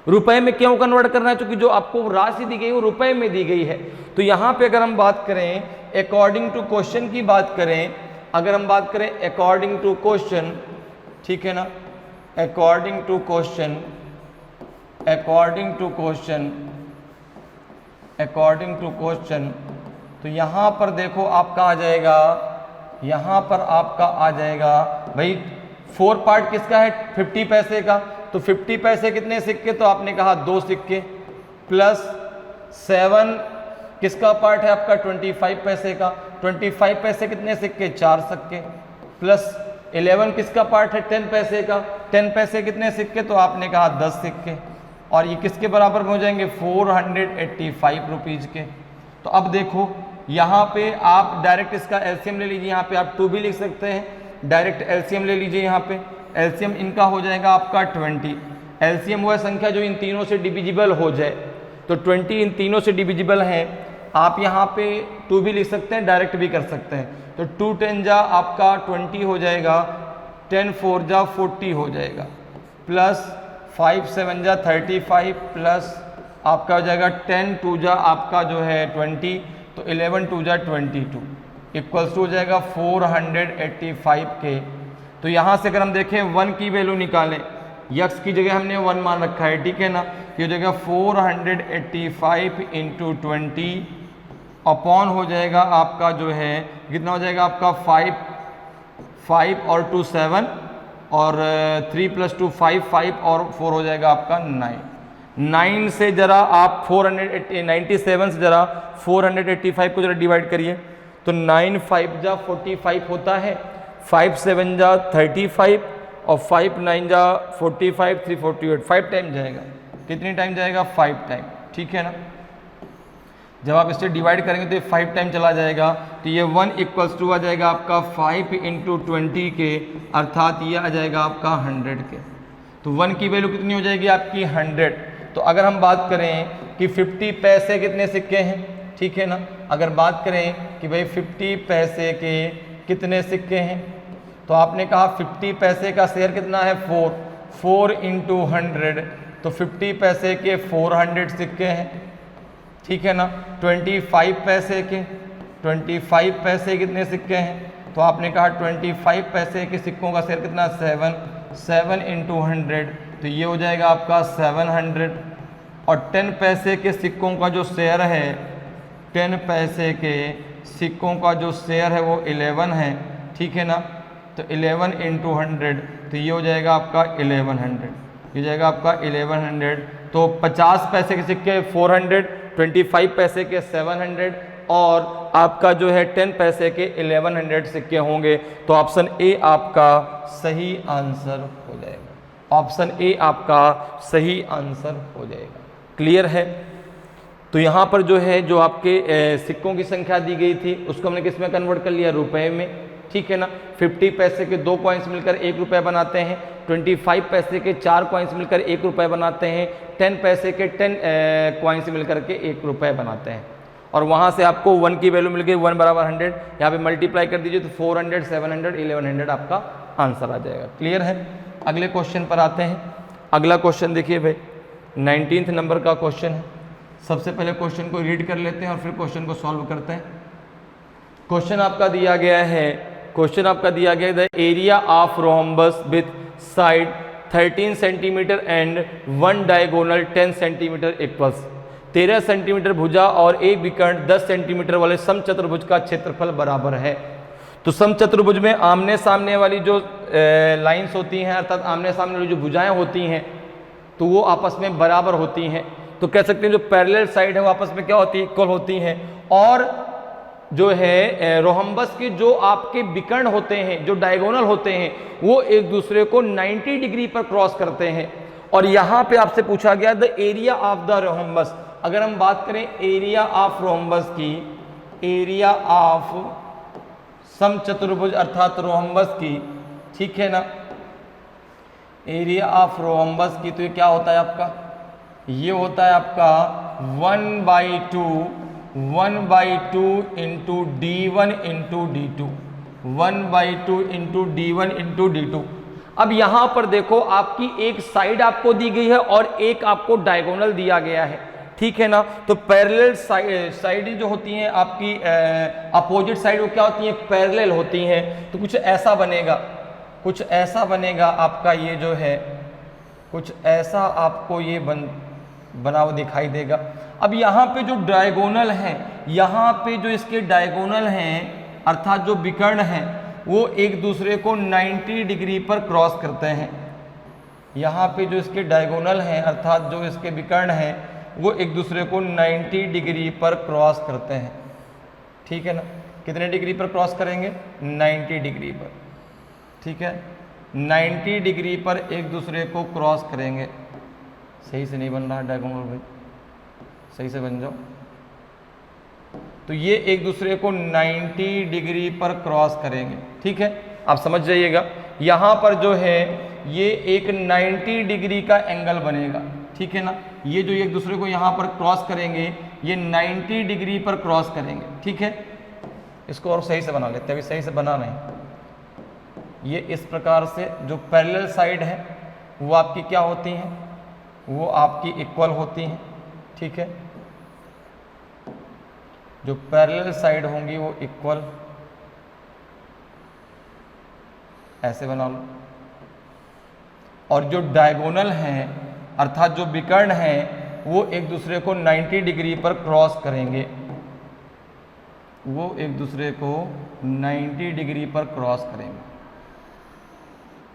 रुपए में क्यों कन्वर्ट करना है? क्योंकि जो आपको राशि दी गई वो रुपए में दी गई है। तो यहाँ पे अगर हम बात करें अकॉर्डिंग टू क्वेश्चन की बात करें, अगर हम बात करें अकॉर्डिंग टू क्वेश्चन, ठीक है ना, अकॉर्डिंग टू क्वेश्चन, तो यहाँ पर देखो आपका आ जाएगा, यहाँ पर आपका आ जाएगा भाई 4 पार्ट किसका है 50 पैसे का, तो 50 पैसे कितने सिक्के, तो आपने कहा 2 सिक्के, प्लस 7 किसका पार्ट है आपका 25 पैसे का, 25 पैसे कितने सिक्के 4 सिक्के, प्लस 11 किसका पार्ट है 10 पैसे का, 10 पैसे कितने सिक्के, तो आपने कहा 10 सिक्के, और ये किसके बराबर में हो जाएंगे 485 रुपीज़ के। तो अब देखो यहाँ पे आप डायरेक्ट इसका एलसीएम ले लीजिए, यहाँ पे आप 2 भी लिख सकते हैं, डायरेक्ट एलसीएम ले लीजिए, यहाँ पे एलसीएम इनका हो जाएगा आपका 20। एलसीएम वो है संख्या जो इन तीनों से डिविजिबल हो जाए, तो 20 इन तीनों से डिविजिबल है। आप यहाँ पे 2 भी लिख सकते हैं, डायरेक्ट भी कर सकते हैं, तो 2 10 जा आपका 20 हो जाएगा, 10 4 जा 40 हो जाएगा, प्लस 5 7 जा 35, प्लस आपका हो जाएगा 10 2 जा आपका जो है 20, तो 11 2 जा 22 इक्वल्स टू हो जाएगा 485 के। तो यहाँ से अगर हम देखें 1 की वैल्यू निकालें, यक्स की जगह हमने 1 मान रखा है, ठीक है ना, ये हो जाएगा 485 इंटू 20 अपॉन हो जाएगा आपका जो है कितना हो जाएगा आपका 5 और 2 7 और 3 + 2 5 और 4 हो जाएगा आपका 9 से जरा आप 497 से जरा 485 को जरा डिवाइड करिए, तो 9 5 जा 45 होता है, 5 7 जा 35 और 5 9 जा 45 3 48, 5 टाइम जाएगा। कितनी टाइम जाएगा 5 टाइम, ठीक है ना। जब आप इससे डिवाइड करेंगे तो ये 5 टाइम चला जाएगा, तो ये 1 इक्वल्स टू आ जाएगा आपका 5 इंटू 20 के, अर्थात ये आ जाएगा आपका 100 के। तो 1 की वैल्यू कितनी हो जाएगी आपकी 100। तो अगर हम बात करें कि 50 पैसे कितने सिक्के हैं, ठीक है ना, अगर बात करें कि भाई 50 पैसे के कितने सिक्के हैं, तो आपने कहा 50 पैसे का शेयर कितना है 4 इंटू 100, तो 50 पैसे के 400 सिक्के हैं, ठीक है ना। 25 पैसे के 25 पैसे कितने सिक्के हैं, तो आपने कहा 25 पैसे के सिक्कों का शेयर कितना 7 इंटू 100, तो ये हो जाएगा आपका 700। और 10 पैसे के सिक्कों का जो शेयर है, 10 पैसे के सिक्कों का जो शेयर है वो 11 है, ठीक है ना, तो 11 इंटू 100, तो ये हो जाएगा आपका 1100, ये हो जाएगा आपका 1100। तो 50 पैसे के सिक्के 400, 25 पैसे के 700 और आपका जो है 10 पैसे के 1100 सिक्के होंगे, तो ऑप्शन ए आपका सही आंसर हो जाएगा, ऑप्शन ए आपका सही आंसर हो जाएगा। क्लियर है। तो यहाँ पर जो है जो आपके सिक्कों की संख्या दी गई थी उसको हमने किस में कन्वर्ट कर लिया, रुपए में, ठीक है ना। 50 पैसे के 2 कॉइन्स मिलकर 1 रुपये बनाते हैं, 25 पैसे के 4 कॉइन्स मिलकर 1 रुपये बनाते हैं, 10 पैसे के 10 कॉइन्स मिलकर के 1 रुपये बनाते हैं। और वहाँ से आपको 1 की वैल्यू मिल गई, 1 बराबर 100, यहाँ पे मल्टीप्लाई कर दीजिए तो 400 700 1100 आपका आंसर आ जाएगा। क्लियर है। अगले क्वेश्चन पर आते हैं। अगला क्वेश्चन देखिए भाई, 19 नंबर का क्वेश्चन है। सबसे पहले क्वेश्चन को रीड कर लेते हैं और फिर क्वेश्चन को सॉल्व करते हैं। क्वेश्चन आपका दिया गया है, क्वेश्चन आपका दिया गया है the area of rhombus with side 13 centimetre and 1 diagonal 10 centimetre equals 13 centimetre भुजा और एक विकर्ण 10 सेंटीमीटर वाले समचतुर्भुज का क्षेत्रफल बराबर है। तो समचतुर्भुज में आमने सामने वाली जो लाइंस होती हैं, अर्थात आमने सामने वाली जो भुजाएं होती हैं, तो वो आपस में बराबर होती हैं। तो कह सकते हैं जो पैरेलल साइड है वो आपस में क्या होती है, इक्वल होती हैं। और जो है रोहम्बस के जो आपके विकर्ण होते हैं, जो डायगोनल होते हैं, वो एक दूसरे को 90 डिग्री पर क्रॉस करते हैं। और यहाँ पे आपसे पूछा गया the area of the rhombus. अगर हम बात करें एरिया ऑफ रोहम्बस की, एरिया ऑफ समचतुर्भुज अर्थात रोहम्बस की, ठीक है ना, एरिया ऑफ रोहम्बस की, तो ये क्या होता है आपका, ये होता है आपका 1/2 into d1 into d2, 1/2 into d1 into d2। अब यहां पर देखो आपकी एक साइड आपको दी गई है और एक आपको डायगोनल दिया गया है, ठीक है ना। तो पैरेलल साइड जो होती हैं आपकी अपोजिट साइड वो क्या होती हैं, पैरेलल होती हैं। तो कुछ ऐसा बनेगा, कुछ ऐसा बनेगा आपका, ये जो है कुछ ऐसा आपको ये बना हुआ दिखाई देगा। अब यहाँ पे जो डायगोनल है, यहाँ पे जो इसके डायगोनल हैं अर्थात जो विकर्ण हैं, वो एक दूसरे को 90 डिग्री पर क्रॉस करते हैं। यहाँ पे जो इसके डायगोनल हैं अर्थात जो इसके विकर्ण हैं, वो एक दूसरे को 90 डिग्री पर क्रॉस करते हैं, ठीक है ना। कितने डिग्री पर क्रॉस करेंगे, 90 डिग्री पर, ठीक है। 90 डिग्री पर एक दूसरे को क्रॉस करेंगे। सही से नहीं बन रहा है डायगोनल भाई, सही से बन जाओ। तो ये एक दूसरे को 90 डिग्री पर क्रॉस करेंगे, ठीक है, आप समझ जाइएगा। यहाँ पर जो है ये एक 90 डिग्री का एंगल बनेगा, ठीक है ना। ये जो एक दूसरे को यहाँ पर क्रॉस करेंगे ये 90 डिग्री पर क्रॉस करेंगे, ठीक है। इसको और सही से बना लेते हैं, अभी सही से बना नहीं। ये इस प्रकार से जो पैरेलल साइड है वो आपकी क्या होती हैं, वो आपकी इक्वल होती हैं, ठीक है। जो पैरेलल साइड होंगी वो इक्वल, ऐसे बना लो। और जो डायगोनल हैं अर्थात जो विकर्ण हैं वो एक दूसरे को 90 डिग्री पर क्रॉस करेंगे, वो एक दूसरे को 90 डिग्री पर क्रॉस करेंगे,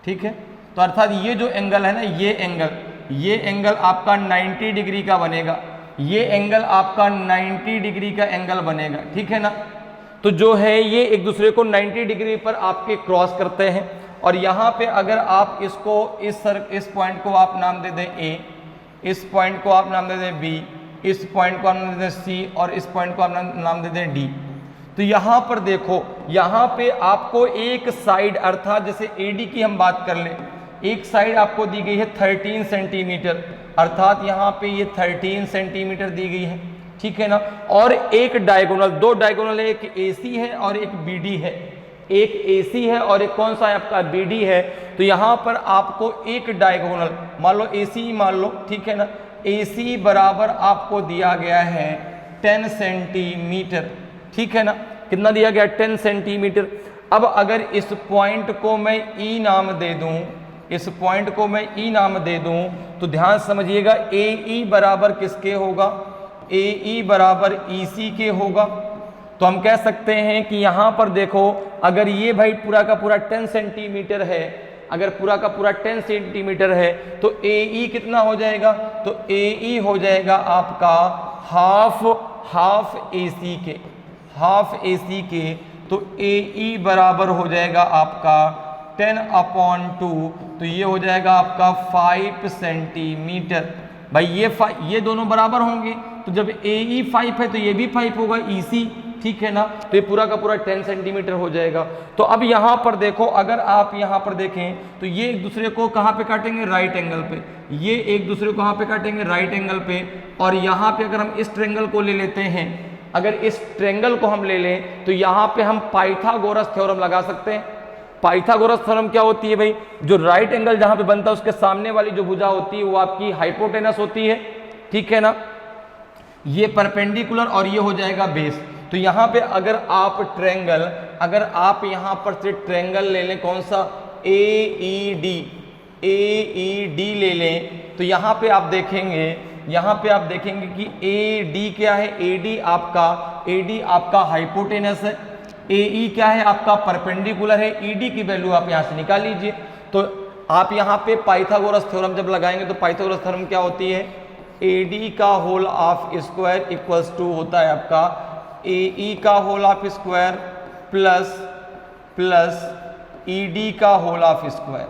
ठीक है। तो अर्थात ये जो एंगल है ना, ये एंगल आपका 90 डिग्री का बनेगा, ये एंगल आपका 90 डिग्री का एंगल बनेगा, ठीक है ना। तो जो है ये एक दूसरे को 90 डिग्री पर आपके क्रॉस करते हैं। और यहाँ पे अगर आप इसको इस पॉइंट को आप नाम दे दें ए, इस पॉइंट को आप नाम दे दें बी, इस पॉइंट को आप नाम दे दें सी और इस पॉइंट को आप नाम दे दें डी। तो यहाँ पर देखो, यहाँ पे आपको एक साइड अर्थात जैसे एडी की हम बात कर लें, एक साइड आपको दी गई है 13 सेंटीमीटर, अर्थात यहाँ पे ये 13 सेंटीमीटर दी गई है, ठीक है ना। और एक डायगोनल, दो डायगोनल है, एक एसी है और एक बीडी है, एक एसी है और एक कौन सा है आपका बीडी है। तो यहाँ पर आपको एक डायगोनल मान लो एसी मान लो, ठीक है ना। एसी बराबर आपको दिया गया है 10 सेंटीमीटर, ठीक है ना। कितना दिया गया, 10 सेंटीमीटर। अब अगर इस पॉइंट को मैं ई नाम दे दूं, इस पॉइंट को मैं ई नाम दे दूं, तो ध्यान समझिएगा ए ई बराबर किसके होगा, ए ई बराबर ई सी के होगा। तो हम कह सकते हैं कि यहाँ पर देखो, अगर ये भाई पूरा का पूरा 10 सेंटीमीटर है, अगर पूरा का पूरा 10 सेंटीमीटर है तो ए ई कितना हो जाएगा, तो ए ई हो जाएगा आपका हाफ ए सी के, हाफ ए सी के। तो ए ई बराबर हो जाएगा आपका 10/2, तो ये हो जाएगा आपका 5 सेंटीमीटर। भाई ये दोनों बराबर होंगे, तो जब ए ई 5 है तो ये भी 5 होगा, ई सी, ठीक है ना। तो ये पूरा का पूरा 10 सेंटीमीटर हो जाएगा। तो अब यहाँ पर देखो, अगर आप यहाँ पर देखें तो ये एक दूसरे को कहाँ पे काटेंगे, राइट एंगल पे, ये एक दूसरे को कहाँ पे काटेंगे, राइट एंगल पे। और यहाँ पे अगर हम इस ट्रायंगल को ले लेते हैं, अगर इस ट्रायंगल को हम ले लें तो यहाँ पे हम पाइथागोरस थ्योरम लगा सकते हैं। पाइथागोरस थ्योरम क्या होती है भाई, जो राइट एंगल जहाँ पे बनता है उसके सामने वाली जो भुजा होती है वो आपकी हाइपोटेनस होती है, ठीक है ना। ये परपेंडिकुलर और ये हो जाएगा बेस। तो यहाँ पे अगर आप ट्रायंगल, अगर आप यहाँ पर से ट्रायंगल ले लें, कौन सा, ए ई डी ले लें, तो यहाँ पे आप देखेंगे, यहाँ पे आप देखेंगे कि ए डी क्या है, ए डी आपका हाइपोटेनस है, ए ई क्या है आपका परपेंडिकुलर है, ई डी की वैल्यू आप यहाँ से निकाल लीजिए। तो आप यहाँ पे पाइथागोरस थ्योरम जब लगाएंगे तो पाइथागोरस थ्योरम क्या होती है, ए डी का whole of square equals to होता है आपका ए ई का whole of square plus E D का होल ऑफ स्क्वायर,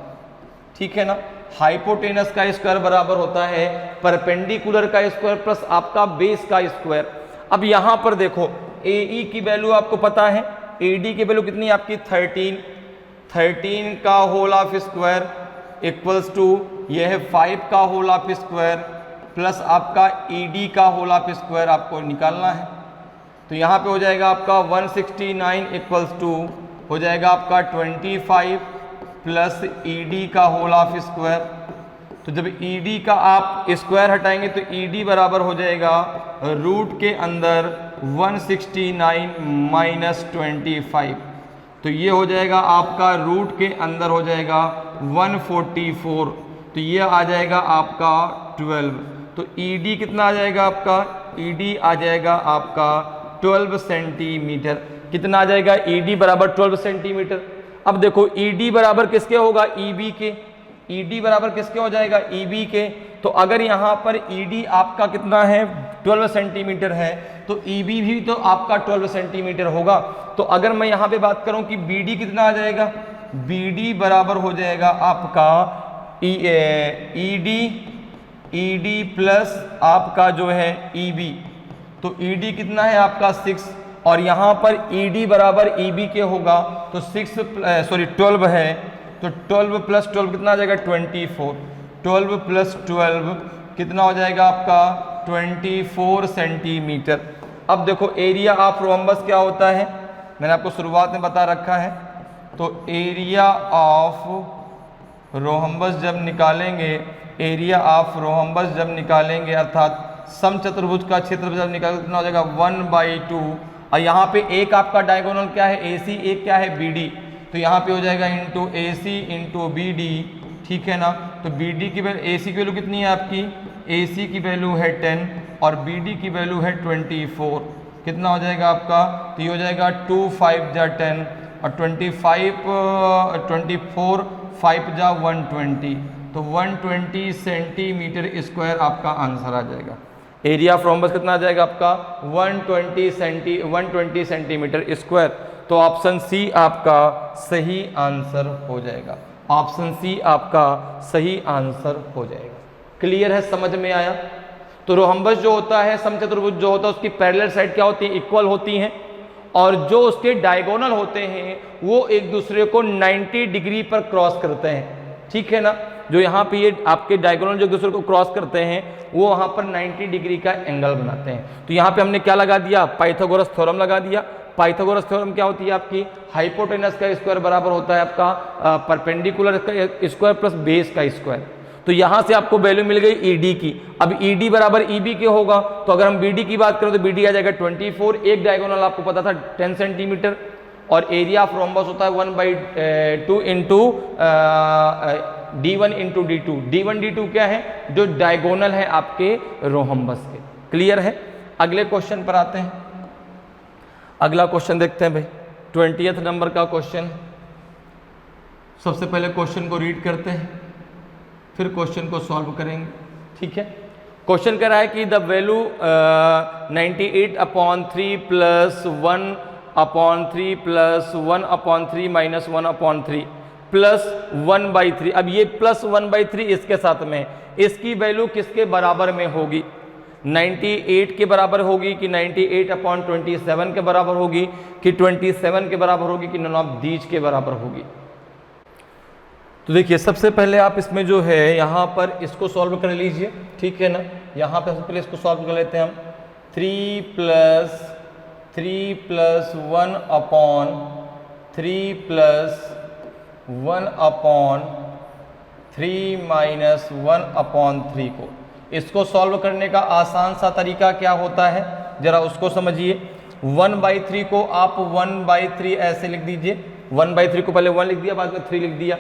ठीक है ना। हाइपोटेनस का स्क्वायर बराबर होता है परपेंडिकुलर का स्क्वायर प्लस आपका बेस का स्क्वायर। अब यहाँ पर देखो, ए ई की वैल्यू आपको पता है, ए डी की वैल्यू कितनी आपकी 13 का whole of square equals to यह है 5 का होल ऑफ स्क्वायर प्लस आपका ई डी का होल ऑफ स्क्वायर आपको निकालना है। तो यहाँ पे हो जाएगा आपका 169 इक्वल्स टू हो जाएगा आपका 25 प्लस ई डी का होल ऑफ स्क्वायर। तो जब ई डी का आप स्क्वायर हटाएंगे तो ई डी बराबर हो जाएगा रूट के अंदर 169 माइनस 25, तो ये हो जाएगा आपका रूट के अंदर हो जाएगा 144, तो ये आ जाएगा आपका 12। तो ई डी कितना आ जाएगा आपका, ई डी आ जाएगा आपका 12 सेंटीमीटर। कितना आ जाएगा, ई डी बराबर 12 सेंटीमीटर। अब देखो ई डी बराबर किसके होगा, ई बी के, ई डी बराबर किसके हो जाएगा, ई बी के। तो अगर यहाँ पर ई डी आपका कितना है 12 सेंटीमीटर है तो ई बी भी तो आपका 12 सेंटीमीटर होगा। तो अगर मैं यहाँ पे बात करूँ कि बी डी कितना आ जाएगा, BD बराबर हो जाएगा आपका ED प्लस आपका जो है EB। तो ED कितना है आपका 6 और यहाँ पर ED बराबर EB के होगा तो 12 है। तो 12 प्लस 12 कितना आ जाएगा 24। 12 प्लस 12 कितना हो जाएगा आपका 24 सेंटीमीटर। अब देखो एरिया ऑफ रोम्बस क्या होता है, मैंने आपको शुरुआत में बता रखा है। तो एरिया ऑफ रोम्बस जब निकालेंगे, एरिया ऑफ रोम्बस जब निकालेंगे अर्थात समचतुर्भुज का क्षेत्र जब निकालेंगे कितना हो जाएगा 1/2। और यहाँ पे एक आपका डायगोनल क्या है AC, एक क्या है BD। तो यहाँ पे हो जाएगा इंटू AC इंटू BD, ठीक है ना। तो BD की वैल्यू, AC की वैल्यू कितनी है आपकी, AC की वैल्यू है 10 और BD की वैल्यू है 24। कितना हो जाएगा आपका, तो ये हो जाएगा 2 5 जा 10 और 24 5 जा 120। तो 120 सेंटीमीटर स्क्वायर आपका आंसर आ जाएगा। एरिया ऑफ रोम्बस कितना आ जाएगा आपका 120 सेंटीमीटर स्क्वायर। तो ऑप्शन सी आपका सही आंसर हो जाएगा। ऑप्शन सी आपका सही आंसर हो जाएगा। क्लियर है, समझ में आया। तो रोम्बस जो होता है, समचतुर्भुज जो होता है, उसकी पैरेलल साइड क्या होती है, इक्वल होती हैं और जो उसके डायगोनल होते हैं वो एक दूसरे को 90 डिग्री पर क्रॉस करते हैं, ठीक है ना। जो यहाँ पे ये आपके डायगोनल जो एक दूसरे को क्रॉस करते हैं वो वहाँ पर 90 डिग्री का एंगल बनाते हैं। तो यहाँ पे हमने क्या लगा दिया, पाइथागोरस थ्योरम लगा दिया। पाइथागोरस थ्योरम क्या होती है आपकी, हाइपोटेनस का स्क्वायर बराबर होता है आपका परपेंडिकुलर का स्क्वायर प्लस बेस का स्क्वायर। तो यहाँ से आपको वैल्यू मिल गई ED की। अब ED बराबर EB के होगा, तो अगर हम BD की बात करें तो BD आ जाएगा 24। एक डायगोनल आपको पता था 10 सेंटीमीटर और एरिया ऑफ रोम्बस होता है 1/2 into D1 into D2। D1 D2 क्या है, जो डायगोनल है आपके रोम्बस के। क्लियर है। अगले क्वेश्चन पर आते हैं। अगला क्वेश्चन देखते हैं भाई, 20th नंबर का क्वेश्चन। सबसे पहले क्वेश्चन को रीड करते हैं, फिर क्वेश्चन को सॉल्व करेंगे, ठीक है। क्वेश्चन कह रहा है कि the value 98/3 plus 1/3 plus 1/3 minus 1/3 plus 1/3। अब ये प्लस 1/3 इसके साथ में, इसकी वैल्यू किसके बराबर में होगी, 98 के बराबर होगी कि 98/27 के बराबर होगी कि 27 के बराबर होगी कि नॉन ऑफ दीज के बराबर होगी। तो देखिए सबसे पहले आप इसमें जो है यहाँ पर इसको सॉल्व कर लीजिए, ठीक है ना। यहाँ पे सबसे पहले इसको सॉल्व कर लेते हैं हम। 3 प्लस 1/3 प्लस 1/3 माइनस 1/3 को, इसको सॉल्व करने का आसान सा तरीका क्या होता है जरा उसको समझिए। 1/3 को आप 1/3 ऐसे लिख दीजिए। 1/3 को पहले 1 लिख दिया, बाद में 3 लिख दिया।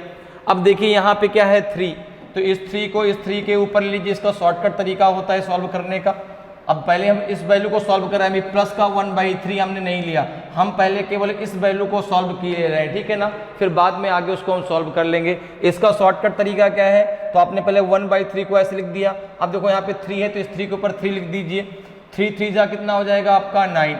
अब देखिए यहाँ पे क्या है 3, तो इस 3 को इस 3 के ऊपर लीजिए। इसका शॉर्टकट तरीका होता है सॉल्व करने का। अब पहले हम इस वैल्यू को सॉल्व कर रहे हैं, प्लस का 1/3 हमने नहीं लिया, हम पहले केवल इस वैल्यू को सॉल्व किए रहे हैं, ठीक है ना। फिर बाद में आगे उसको हम सॉल्व कर लेंगे। इसका शॉर्टकट तरीका क्या है, तो आपने पहले 1/3 को ऐसे लिख दिया। अब देखो यहाँ पे 3 है तो इस 3 के ऊपर 3 लिख दीजिए। 3 3 जा कितना हो जाएगा आपका 9,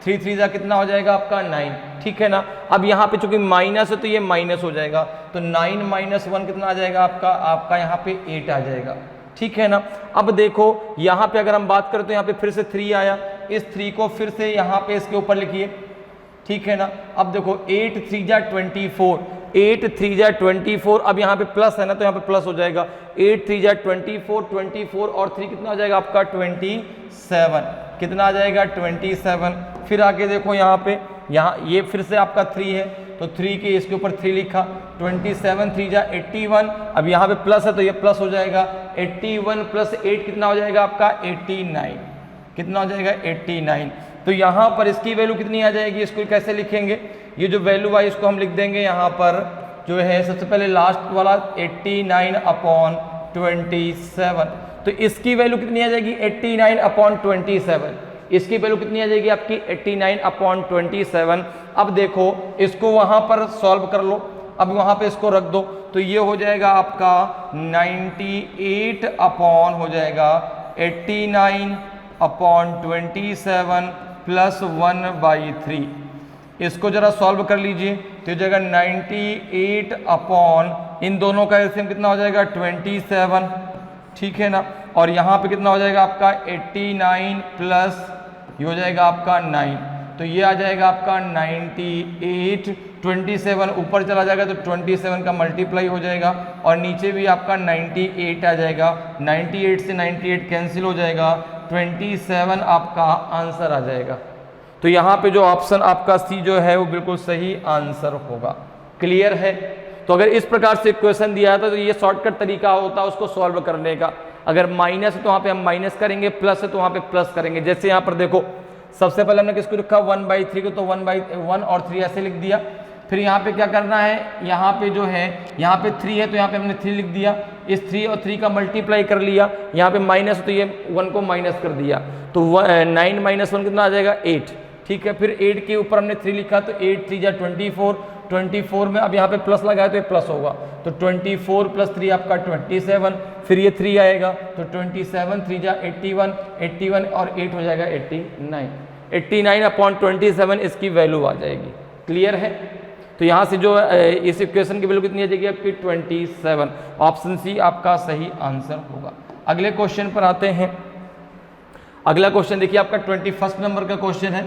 3 3 जा कितना हो जाएगा आपका 9, ठीक है ना। अब यहाँ पे चूंकि माइनस है तो ये माइनस हो जाएगा, तो 9 माइनस 1 कितना आ जाएगा आपका यहाँ पे 8 आ जाएगा, ठीक है ना। अब देखो यहाँ पे अगर हम बात करें तो यहाँ पे फिर से 3 आया, इस 3 को फिर से यहाँ पे इसके ऊपर लिखिए, ठीक है ना। अब देखो 8 3 जा 24, 8 3 जा 24। अब यहाँ पे प्लस है ना तो यहाँ पे प्लस हो जाएगा। 8 3 जा 24, 24 और 3 कितना हो जाएगा आपका 27, कितना आ जाएगा 27। फिर आगे देखो यहाँ पे, यहाँ ये फिर से आपका 3 है तो 3 के इसके ऊपर 3 लिखा। 27 3 जा 81। अब यहाँ पे प्लस है तो ये प्लस हो जाएगा। 81 प्लस 8 कितना हो जाएगा आपका 89, कितना हो जाएगा 89। तो यहाँ पर इसकी वैल्यू कितनी आ जाएगी, इसको कैसे लिखेंगे, ये जो वैल्यू आई इसको हम लिख देंगे यहाँ पर जो है सबसे पहले लास्ट वाला 89/27। तो इसकी वैल्यू कितनी आ जाएगी 89/27। इसकी वैल्यू कितनी आ जाएगी आपकी 89/27। अब देखो इसको वहां पर सॉल्व कर लो, अब वहां पे इसको रख दो तो ये हो जाएगा आपका 98 हो जाएगा 89/27 प्लस 1/3। इसको जरा सॉल्व कर लीजिए तो ये जाएगा 98 अपॉन इन दोनों का एलसीएम कितना हो जाएगा 27, ठीक है ना। और यहाँ पे कितना हो जाएगा आपका 89 प्लस ये हो जाएगा आपका 9, तो ये आ जाएगा आपका 98, 27 ऊपर चला जाएगा तो 27 का मल्टीप्लाई हो जाएगा और नीचे भी आपका 98 आ जाएगा, 98 से 98 कैंसिल हो जाएगा, 27 आपका आंसर आ जाएगा। तो यहाँ पे जो ऑप्शन आपका सी जो है वो बिल्कुल सही आंसर होगा। क्लियर है? तो अगर इस प्रकार से क्वेश्चन दिया था तो ये शॉर्टकट तरीका होता है उसको सॉल्व करने का। अगर माइनस है तो वहाँ पे हम माइनस करेंगे, प्लस है तो वहाँ पे प्लस करेंगे। जैसे यहाँ पर देखो सबसे पहले हमने किसको लिखा 1/3 को, तो 1/1 और 3 ऐसे लिख दिया। फिर यहाँ पे क्या करना है, यहाँ पे जो है यहाँ पे 3 है तो यहाँ पे हमने 3 लिख दिया, इस 3 और 3 का मल्टीप्लाई कर लिया। यहाँ पे माइनस तो ये 1 को माइनस कर दिया, तो 9 - 1 कितना आ जाएगा 8, ठीक है। फिर 8 के ऊपर हमने 3 लिखा तो 8 3 जा 24, 24 में अब यहाँ पे प्लस लगाया तो ये प्लस होगा, तो 24 + 3 आपका 27, फिर ये 3 आएगा तो 27 3 जा 81, 81 और 8 हो जाएगा 89, 89/27 इसकी वैल्यू आ जाएगी। क्लियर है? तो यहाँ से जो इस इक्वेशन की वैल्यू कितनी आ जाएगी आपकी 27। ऑप्शन सी आपका सही आंसर होगा। अगले क्वेश्चन पर आते हैं। अगला क्वेश्चन देखिए आपका 21 नंबर का क्वेश्चन है।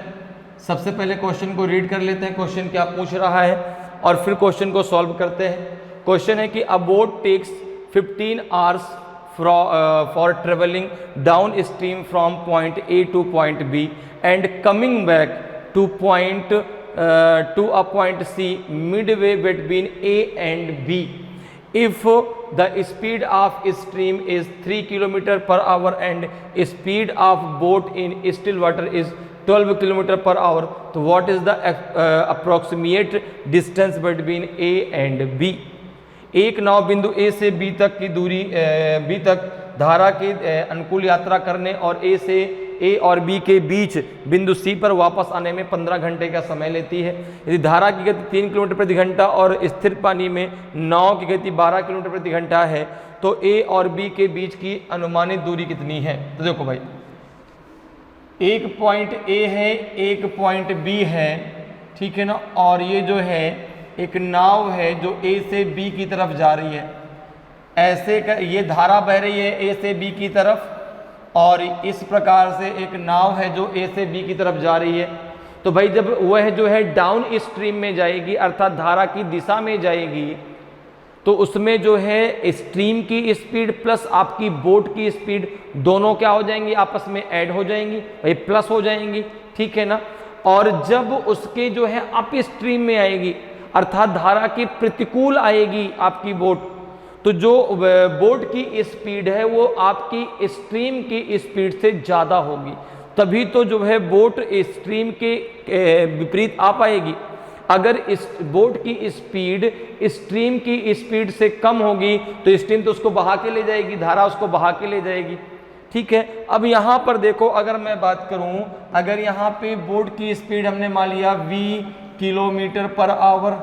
सबसे पहले क्वेश्चन को रीड कर लेते हैं, क्वेश्चन क्या पूछ रहा है और फिर क्वेश्चन को सॉल्व करते हैं। क्वेश्चन है कि a boat takes 15 hours for travelling downstream from point A to point B and coming back to a point C midway between A and B. If the speed of stream is 3 km/h and speed of boat in still water is 12 km/h, तो what is the approximate distance between A and B? एक नाव बिंदु A से B तक की दूरी B तक धारा की अनुकूल यात्रा करने और A और B के बीच बिंदु C पर वापस आने में 15 घंटे का समय लेती है। यदि धारा की गति 3 किलोमीटर प्रति घंटा और स्थिर पानी में नाव की गति 12 किलोमीटर प्रति घंटा है तो A और B के बीच की अनुमानित दूरी कितनी है? तो देखो भाई, एक पॉइंट A है, एक पॉइंट B है, ठीक है ना। और ये जो है एक नाव है जो A से B की तरफ जा रही है, ऐसे ये धारा बह रही है A से B की तरफ और इस प्रकार से एक नाव है जो A से B की तरफ जा रही है। तो भाई जब वह जो है डाउन स्ट्रीम में जाएगी अर्थात धारा की दिशा में जाएगी तो उसमें जो है स्ट्रीम की स्पीड प्लस आपकी बोट की स्पीड दोनों क्या हो जाएंगी, आपस में ऐड हो जाएंगी, भाई प्लस हो जाएंगी, ठीक है ना। और जब उसके जो है अप स्ट्रीम में आएगी अर्थात धारा की प्रतिकूल आएगी आपकी बोट, तो जो बोट की स्पीड है वो आपकी स्ट्रीम की स्पीड से ज़्यादा होगी, तभी तो जो है बोट स्ट्रीम के विपरीत आ पाएगी। अगर इस बोट की स्पीड स्ट्रीम की स्पीड से कम होगी तो स्ट्रीम तो उसको बहा के ले जाएगी, धारा उसको बहा के ले जाएगी, ठीक है। अब यहाँ पर देखो, अगर मैं बात करूँ, अगर यहाँ पे बोट की स्पीड हमने मान लिया v km/h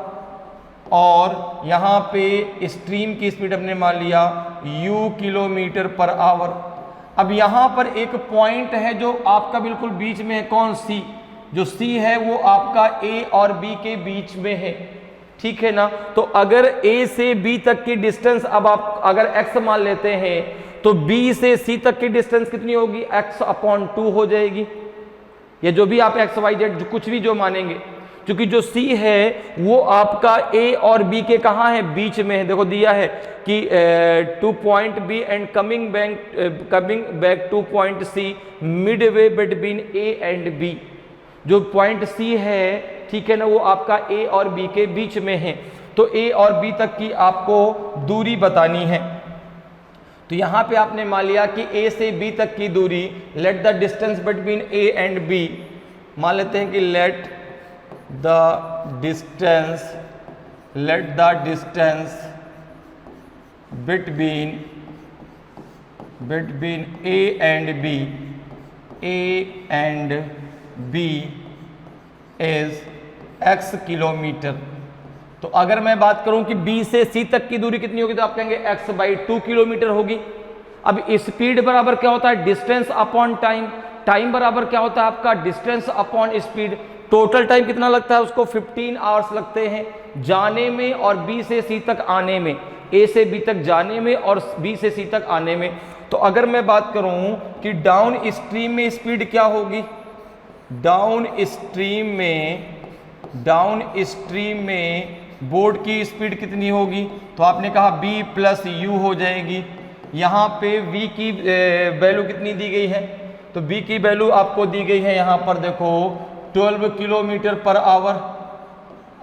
और यहाँ पे स्ट्रीम की स्पीड हमने मान लिया u km/h। अब यहाँ पर एक पॉइंट है जो आपका बिल्कुल बीच में है, कौन? C। जो C है वो आपका A और B के बीच में है, ठीक है ना। तो अगर A से B तक की डिस्टेंस, अब आप अगर x मान लेते हैं तो B से C तक की डिस्टेंस कितनी होगी, x/2 हो जाएगी, या जो भी आप x y z कुछ भी जो मानेंगे, क्योंकि जो C है वो आपका A और B के कहाँ है, बीच में है। देखो दिया है कि two point B and coming back two point C Midway between A and B। जो पॉइंट C है, ठीक है ना, वो आपका A और B के बीच में है, तो A और B तक की आपको दूरी बतानी है। तो यहाँ पे आपने मान लिया कि A से B तक की दूरी, let the distance between A and B, मान लेते हैं कि let the distance between A and B is x kilometre. तो अगर मैं बात करूं कि B से C तक की दूरी कितनी होगी, तो आप कहेंगे x/2 किलोमीटर होगी। अब स्पीड बराबर क्या होता है, डिस्टेंस अपॉन टाइम। टाइम बराबर क्या होता है आपका, distance upon speed. Total time कितना लगता है उसको, 15 आवर्स लगते हैं जाने में और बी से सी तक आने में, ए से बी तक जाने में और बी से सी तक आने में। तो अगर मैं बात करूं कि डाउन स्ट्रीम में स्पीड क्या होगी, डाउन स्ट्रीम में बोट की स्पीड कितनी होगी, तो आपने कहा b प्लस यू हो जाएगी। यहाँ पे v की वैल्यू कितनी दी गई है, तो b की वैल्यू आपको दी गई है यहाँ पर देखो 12 किलोमीटर पर आवर,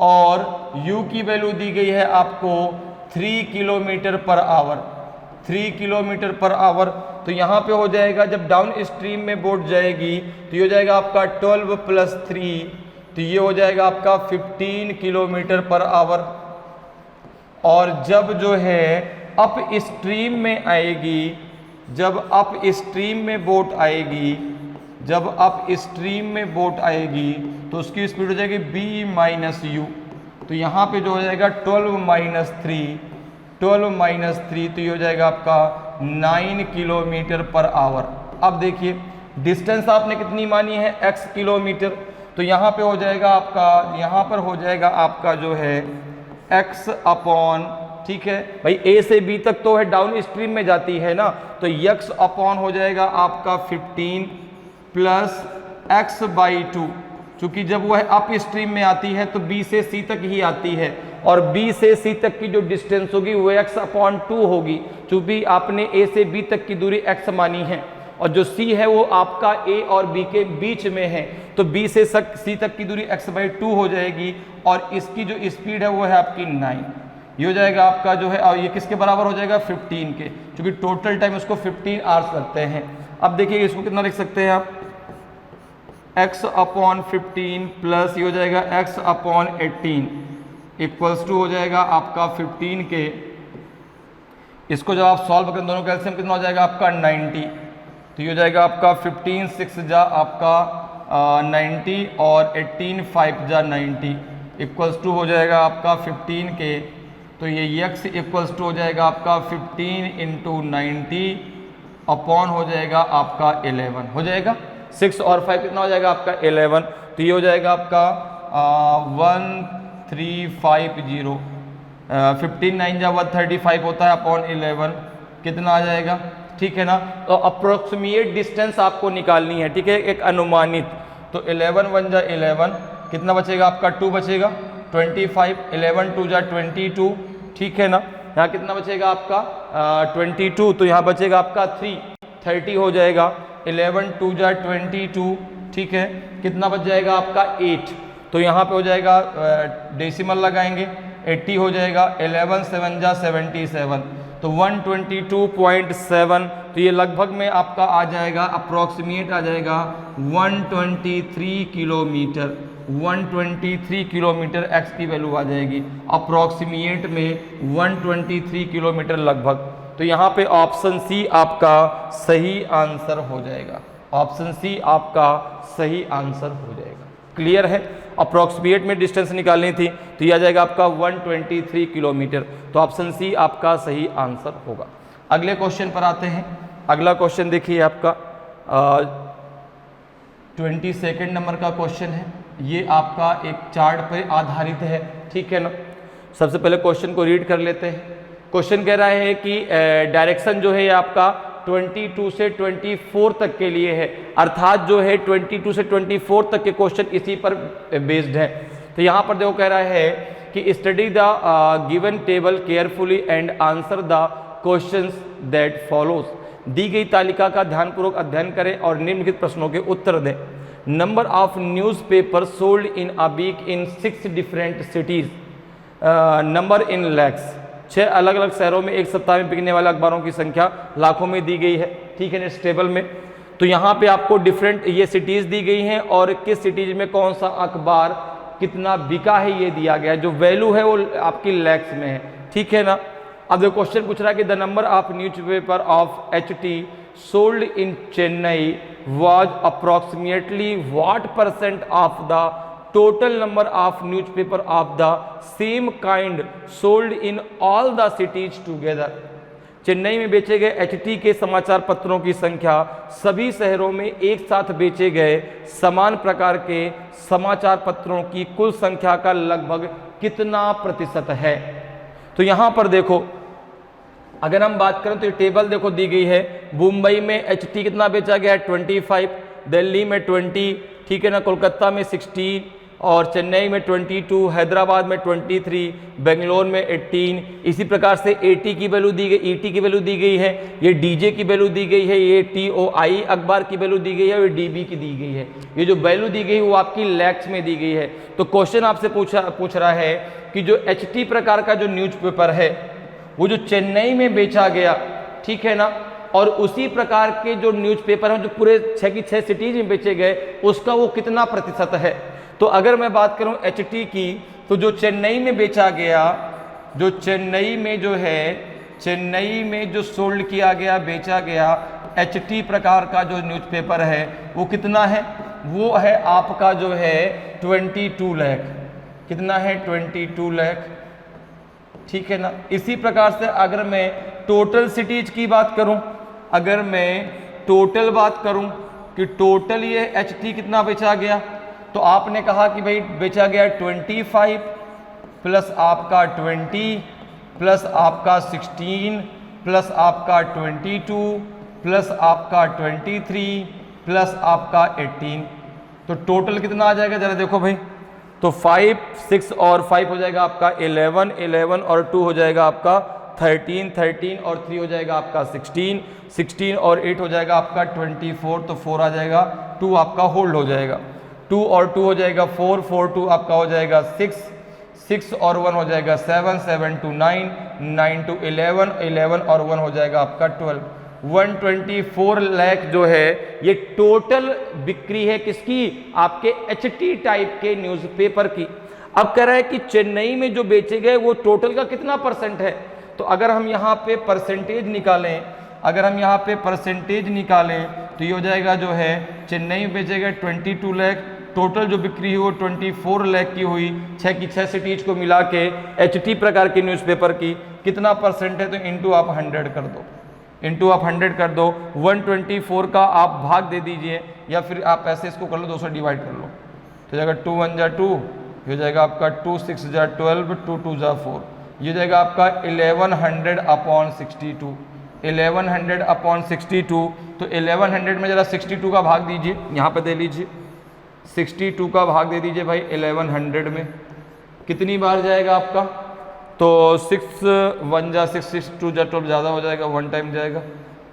और u की वैल्यू दी गई है आपको 3 kilometre per our, 3 kilometre per our. तो यहाँ पे हो जाएगा जब डाउन स्ट्रीम में बोट जाएगी तो ये हो जाएगा आपका 12 प्लस 3, तो ये हो जाएगा आपका 15 किलोमीटर पर आवर। और जब जो है अप स्ट्रीम में आएगी, जब अप स्ट्रीम में बोट आएगी, जब अप स्ट्रीम में बोट आएगी तो उसकी स्पीड हो जाएगी b माइनस यू। तो यहाँ पे जो हो जाएगा 12 माइनस 3, 12 माइनस 3, तो ये हो जाएगा आपका 9 किलोमीटर पर आवर। अब देखिए डिस्टेंस आपने कितनी मानी है, x किलोमीटर, तो यहाँ पे हो जाएगा आपका, यहाँ पर हो जाएगा आपका जो है x अपॉन, ठीक है भाई a से b तक तो है डाउन स्ट्रीम में जाती है ना, तो x अपॉन हो जाएगा आपका 15 प्लस x बाई 2, क्योंकि जब वह अप स्ट्रीम में आती है तो b से c तक ही आती है, और b से c तक की जो डिस्टेंस होगी वो x अपॉन 2 होगी, क्योंकि आपने a से b तक की दूरी x मानी है, और जो c है वो आपका a और b के बीच में है, तो b से c तक की दूरी x बाई 2 हो जाएगी, और इसकी जो स्पीड है वो है आपकी 9। ये हो जाएगा आपका जो है, और ये किसके बराबर हो जाएगा 15 के, क्योंकि टोटल टाइम उसको 15 आवर्स लगते हैं। अब देखिए इसको कितना लिख सकते हैं आप, x अपॉन 15 प्लस ये हो जाएगा x अपॉन 18 इक्वल्स टू हो जाएगा आपका 15 के। इसको जब आप सॉल्व करें दोनों कैल्सियम कितना हो जाएगा आपका 90, तो ये हो जाएगा आपका 15 6 जा आपका 90 और 18 5 जा 90 इक्वल्स टू हो जाएगा आपका 15 के। तो ये x इक्वल्स टू हो जाएगा आपका 15 इंटू 90 अपॉन हो जाएगा आपका 11, हो जाएगा 6 और 5 कितना हो जाएगा आपका 11, तो ये हो जाएगा आपका 1350, 15 9 जा 135 होता है अपॉन 11 कितना आ जाएगा, ठीक है ना। तो अप्रोक्सीमेट डिस्टेंस आपको निकालनी है, ठीक है, एक अनुमानित, तो 11 1 जा 11 कितना बचेगा आपका 2 बचेगा 25, 11 2 जा 22, ठीक है ना। यहाँ कितना बचेगा आपका 22, तो यहाँ बचेगा आपका 30 हो जाएगा, 11 2 जा 22, ठीक है, कितना बच जाएगा आपका 8, तो यहाँ पे हो जाएगा डेसिमल लगाएंगे 80 हो जाएगा, 11 7 जा 77, तो 122.7, तो ये लगभग में आपका आ जाएगा, अप्रोक्सीमेट आ जाएगा 123 किलोमीटर, 123 किलोमीटर x की वैल्यू आ जाएगी, अप्रोक्सीमेट में 123 किलोमीटर लगभग। तो यहाँ पे ऑप्शन सी आपका सही आंसर हो जाएगा, ऑप्शन सी आपका सही आंसर हो जाएगा। क्लियर है, अप्रोक्सीमेट में डिस्टेंस निकालनी थी तो यह आ जाएगा आपका 123 किलोमीटर, तो ऑप्शन सी आपका सही आंसर होगा। अगले क्वेश्चन पर आते हैं। अगला क्वेश्चन देखिए आपका 22 नंबर का क्वेश्चन है, ये आपका एक चार्ट पर आधारित है, ठीक है ना। सबसे पहले क्वेश्चन को रीड कर लेते हैं। क्वेश्चन कह रहा है कि डायरेक्शन जो है आपका 22 से 24 तक के लिए है, अर्थात जो है 22 से 24 तक के क्वेश्चन इसी पर बेस्ड है। तो यहाँ पर देखो कह रहा है कि study the given table carefully and answer the questions that follows. दी गई तालिका का ध्यानपूर्वक अध्ययन करें और निम्नलिखित प्रश्नों के उत्तर दें। Number of newspaper sold in a week in 6 different cities, number in lakhs. 6 अलग अलग शहरों में एक सप्ताह में बिकने वाले अखबारों की संख्या लाखों में दी गई है, ठीक है, इस टेबल में। तो यहाँ पे आपको डिफरेंट ये सिटीज़ दी गई हैं और किस सिटीज़ में कौन सा अखबार कितना बिका है ये दिया गया है, जो वैल्यू है वो आपकी लैक्स में है, ठीक है ना। अब जो क्वेश्चन पूछ रहा है कि the number of newspaper of HT sold in Chennai was approximately what % of the total number of newspaper of the same kind sold in all the cities together। Chennai में बेचे गए एचटी के समाचार पत्रों की संख्या सभी शहरों में एक साथ बेचे गए समान प्रकार के समाचार पत्रों की कुल संख्या का लगभग कितना प्रतिशत है। तो यहां पर देखो, अगर हम बात करें तो ये टेबल देखो दी गई है। मुंबई में एचटी कितना बेचा गया है 25, दिल्ली में 20, ठीक है ना, कोलकाता में 16 और चेन्नई में 22, हैदराबाद में 23, बेंगलोर में 18। इसी प्रकार से एटी की वैल्यू दी गई, ईटी की वैल्यू दी गई है, ये डीजे की वैल्यू दी गई है, ये टीओआई अखबार की वैल्यू दी गई है और डीबी की दी गई है। ये जो वैल्यू दी गई वो आपकी लैक्स में दी गई है। तो क्वेश्चन आपसे पूछ रहा है कि जो एचटी प्रकार का जो न्यूज़पेपर है वो जो चेन्नई में बेचा गया, ठीक है ना, और उसी प्रकार के जो न्यूज़पेपर हैं जो पूरे 6 की 6 सिटीज में बेचे गए उसका वो कितना प्रतिशत है। तो अगर मैं बात करूं एचटी की, तो जो चेन्नई में बेचा गया, जो चेन्नई में जो है, चेन्नई में जो सोल्ड किया गया, बेचा गया एचटी प्रकार का जो न्यूज़पेपर है वो कितना है, वो है आपका जो है 22 लाख। कितना है 22 लाख, ठीक है ना। इसी प्रकार से अगर मैं टोटल सिटीज की बात करूं, अगर मैं टोटल बात करूं कि टोटल ये एचटी कितना बेचा गया, तो आपने कहा कि भाई बेचा गया 25 प्लस आपका 20 प्लस आपका 16 प्लस आपका 22 प्लस आपका 23 प्लस आपका 18। तो टोटल कितना आ जाएगा जरा देखो भाई, तो 5, 6 और 5 हो जाएगा आपका 11, 11 और 2 हो जाएगा आपका 13, 13 और 3 हो जाएगा आपका 16, 16 और 8 हो जाएगा आपका 24, तो 4 आ जाएगा, 2 आपका होल्ड हो जाएगा, 2 और 2 हो जाएगा 4, 4 2 आपका हो जाएगा 6, 6 और 1 हो जाएगा 7, 7 2 9, 9 2 11, 11 और 1 हो जाएगा आपका 12। 124 लाख जो है ये टोटल बिक्री है किसकी, आपके एचटी टाइप के न्यूज़पेपर की। अब कह रहा है कि चेन्नई में जो बेचे गए वो टोटल का कितना परसेंट है। तो अगर हम यहाँ पे परसेंटेज निकालें, अगर हम यहाँ पे परसेंटेज निकालें तो ये हो जाएगा जो है चेन्नई में बेचे गए 22 लाख, टोटल जो बिक्री हुई वो 24 लाख की हुई, 6 की 6 सिटीज को मिला के एचटी प्रकार के न्यूज़पेपर की कितना परसेंट है, तो इंटू आप 100 कर दो, इंटू आप 100 कर दो। 124 का आप भाग दे दीजिए या फिर आप ऐसे इसको कर लो, 200 डिवाइड कर लो, तो जाएगा 2 1 जा 2, ये जाएगा आपका 2 6 जा 12, 2 2 जा 4, ये जाएगा आपका 1100 अपॉन 62, 1100 अपॉन 62। तो 1100 में जरा 62 का भाग दीजिए, यहाँ पे दे लीजिए, 62 का भाग दे दीजिए भाई 1100 में, कितनी बार जाएगा आपका, तो 6 1 जा 6, 6 2 जा 12 ज़्यादा हो जाएगा, 1 टाइम जाएगा,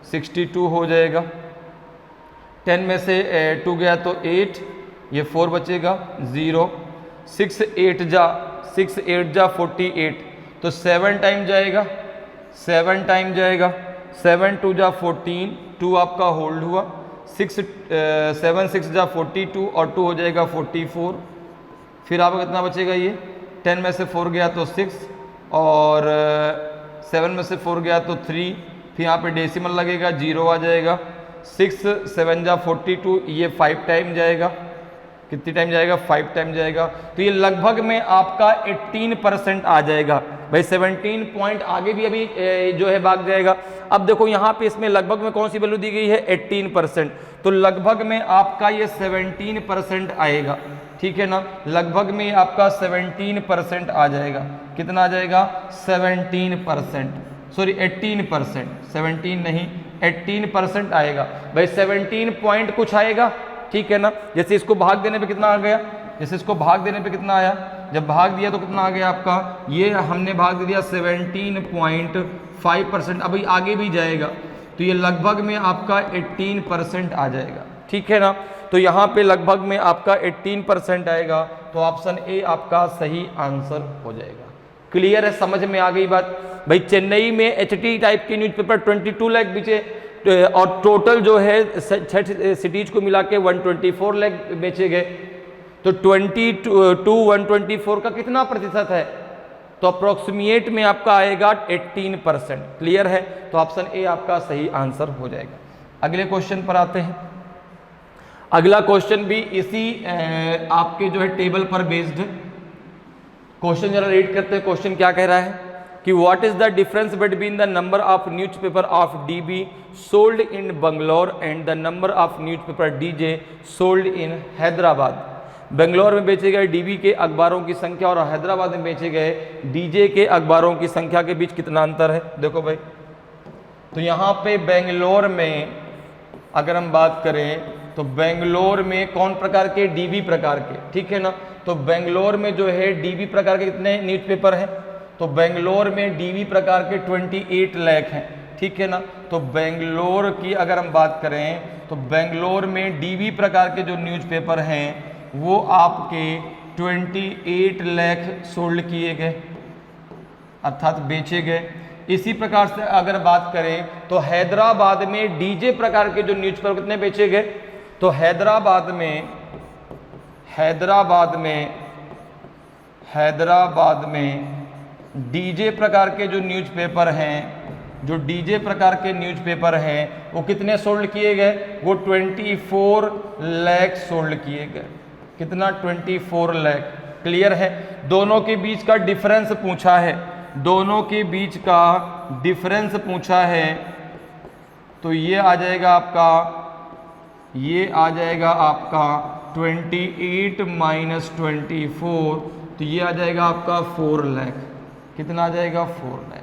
62 हो जाएगा। 10 में से 2 गया तो 8, ये 4 बचेगा 0, 6 8 जा 48, तो 7 टाइम जाएगा, 7 टाइम जाएगा, 7 2 जा 14, 2 आपका होल्ड हुआ, 7 6 जा 42 और 2 हो जाएगा 44। फिर आपका कितना बचेगा, ये 10 में से 4 गया तो 6 और 7 में से 4 गया तो 3, फिर यहाँ पे डेसिमल लगेगा 0 आ जाएगा, 6 7 जा 42, ये 5 टाइम जाएगा, कितनी टाइम जाएगा, 5 टाइम जाएगा। तो ये लगभग में आपका 18% आ जाएगा भाई, 17 पॉइंट आगे भी अभी जो है भाग जाएगा। अब देखो यहाँ पे इसमें लगभग में कौन सी वैल्यू दी गई है, 18%, तो लगभग में आपका ये 17% आएगा, ठीक है ना, लगभग में आपका 17% आ जाएगा। कितना आ जाएगा, 17%, सॉरी 18%, 17 नहीं 18% आएगा भाई, 17 पॉइंट कुछ आएगा, ठीक है ना। जैसे इसको भाग देने पे कितना आ गया, जैसे इसको भाग देने पे कितना आया, जब भाग दिया तो कितना आ गया आपका, ये हमने भाग दे दिया 17.5%, अभी आगे भी जाएगा तो ये लगभग में आपका 18% आ जाएगा, ठीक है ना। तो यहाँ पे लगभग में आपका 18% आएगा, तो ऑप्शन ए आपका सही आंसर हो जाएगा। क्लियर है, समझ में आ गई बात भाई। चेन्नई में एचटी टाइप के न्यूज़पेपर 22 लाख बेचे और टोटल जो है 6 सिटीज को मिला के 124 लाख बेचे गए, तो 124 का कितना प्रतिशत है, तो अप्रोक्सीमेट में आपका आएगा 18%। क्लियर है, तो ऑप्शन ए आपका सही आंसर हो जाएगा। अगले क्वेश्चन पर आते हैं। अगला क्वेश्चन भी इसी आपके जो है टेबल पर बेस्ड है। क्वेश्चन जरा रीड करते हैं, क्वेश्चन क्या कह रहा है। कि what is the difference between the number of newspaper of dB sold in Bangalore and the number of newspaper DJ sold in Hyderabad. Bangalore में बेचे गए डीबी के अखबारों की संख्या और हैदराबाद में बेचे गए डीजे के अखबारों की संख्या के बीच कितना अंतर है। देखो भाई, तो यहाँ पे बेंगलोर में अगर हम बात करें तो बेंगलोर में कौन प्रकार के, डीबी प्रकार के, ठीक है ना। तो बेंगलोर में जो है डीबी प्रकार के कितने न्यूज़पेपर हैं, तो बेंगलोर में डीबी प्रकार के 28 लाख हैं, ठीक है ना। तो बेंगलोर की अगर हम बात करें तो बेंगलोर में डीबी प्रकार के जो न्यूज़पेपर हैं वो आपके 28 लाख सोल्ड किए गए, अर्थात बेचे गए। इसी प्रकार से अगर बात करें तो हैदराबाद में डीजे प्रकार के जो न्यूज़पेपर कितने बेचे गए, तो हैदराबाद में डीजे प्रकार के जो न्यूज़पेपर हैं, जो डीजे प्रकार के न्यूज़पेपर हैं वो कितने सोल्ड किए गए, वो 24 लाख सोल्ड किए गए। कितना, 24 लाख। क्लियर है। दोनों के बीच का डिफरेंस पूछा है, दोनों के बीच का डिफरेंस पूछा है, तो ये आ जाएगा आपका 28 माइनस 24, तो ये आ जाएगा आपका 4 लाख। कितना आ जाएगा, 4 लाख।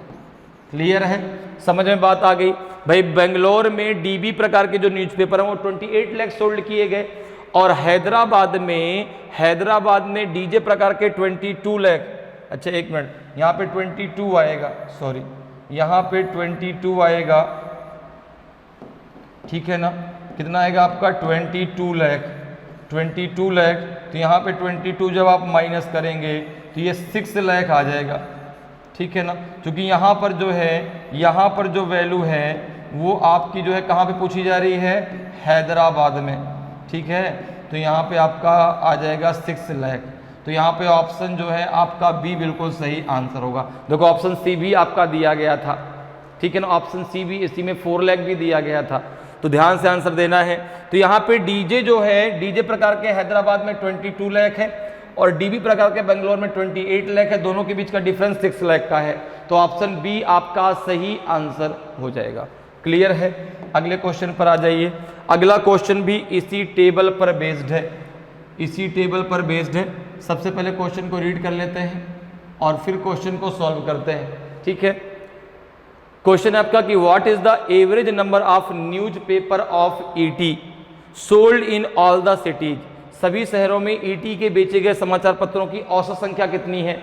क्लियर है, समझ में बात आ गई भाई। बेंगलोर में डीबी प्रकार के जो न्यूज़पेपर हैं वो 28 लाख सोल्ड किए गए और हैदराबाद में डीजे प्रकार के 22 लाख। अच्छा एक मिनट, यहाँ पे 22 आएगा, सॉरी यहाँ पे 22 आएगा, ठीक है ना। कितना आएगा आपका, 22 लाख। 22 लाख, तो यहाँ पे 22 जब आप माइनस करेंगे तो ये 6 लाख आ जाएगा, ठीक है ना। क्योंकि यहाँ पर जो है, यहाँ पर जो वैल्यू है वो आपकी जो है कहाँ पे पूछी जा रही है, हैदराबाद में, ठीक है। तो यहाँ पे आपका आ जाएगा 6 लाख। तो यहाँ पे ऑप्शन जो है आपका बी बिल्कुल सही आंसर होगा। देखो ऑप्शन सी भी आपका दिया गया था, ठीक है ना। ऑप्शन सी भी, इसी में 4 लाख भी दिया गया था, तो ध्यान से आंसर देना है। तो यहाँ पे डीजे जो है, डीजे प्रकार के हैदराबाद में 22 लाख है और डीबी प्रकार के बेंगलोर में 28 लाख है। दोनों के बीच का डिफरेंस 6 लाख का है, तो ऑप्शन बी आपका सही आंसर हो जाएगा। क्लियर है। अगले क्वेश्चन पर आ जाइए। अगला क्वेश्चन भी इसी टेबल पर बेस्ड है, इसी टेबल पर बेस्ड है। सबसे पहले क्वेश्चन को रीड कर लेते हैं और फिर क्वेश्चन को सॉल्व करते हैं, ठीक है। क्वेश्चन है आपका कि what is the average number of newspaper of ET sold in all the cities. सभी शहरों में ईटी के बेचे गए समाचार पत्रों की औसत संख्या कितनी है।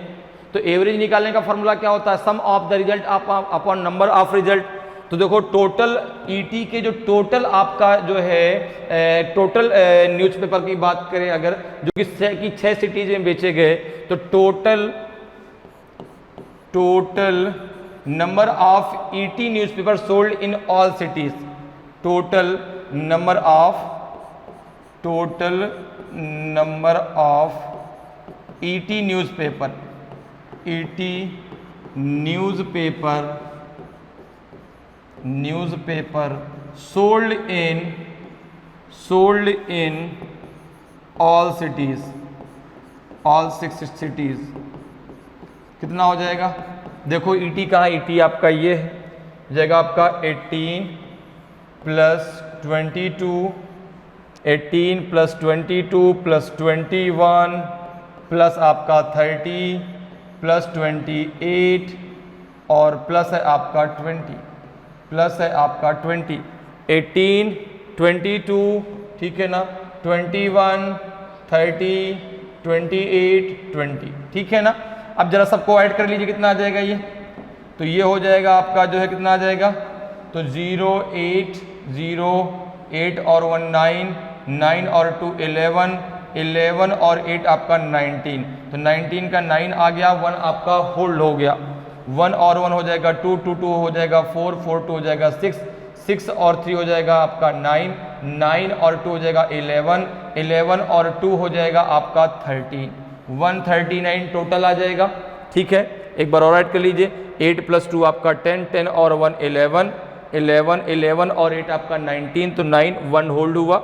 तो एवरेज निकालने का फॉर्मूला क्या होता है, sum of the result upon number of result. तो देखो टोटल ईटी के जो टोटल आपका जो है टोटल न्यूज़पेपर की बात करें अगर, जो कि 6 सिटीज में बेचे गए, तो total number of ET newspaper sold in all cities, total number of ET newspaper sold in all cities, all 6 cities, कितना हो जाएगा। देखो ईटी कहाँ, ईटी आपका ये है, जाएगा आपका 18 प्लस 22, 18 प्लस 22 प्लस 21 प्लस आपका 30 प्लस 28 और प्लस है आपका 20, प्लस है आपका 20, 18 22, ठीक है ना, 21 30 28 20, ठीक है ना। अब जरा सबको ऐड कर लीजिए, कितना आ जाएगा ये, तो ये हो जाएगा आपका जो है कितना आ जाएगा, तो 0 8 0 8 और 1 9 9 और 2 11 11 और 8 आपका 19, तो 19 का 9 आ गया, 1 आपका होल्ड हो गया, 1 और 1 हो जाएगा 2 2 2 हो जाएगा 4 4 2 हो जाएगा 6 6 और 3 हो जाएगा आपका 9 9 और 2 हो जाएगा 11 11 और 2 हो जाएगा आपका 13 139 टोटल आ जाएगा, ठीक है। एक बार और ऐड कर लीजिए, 8 प्लस 2 आपका 10 10 और 1 11 11 11 और 8 आपका 19, तो 9 1 होल्ड हुआ,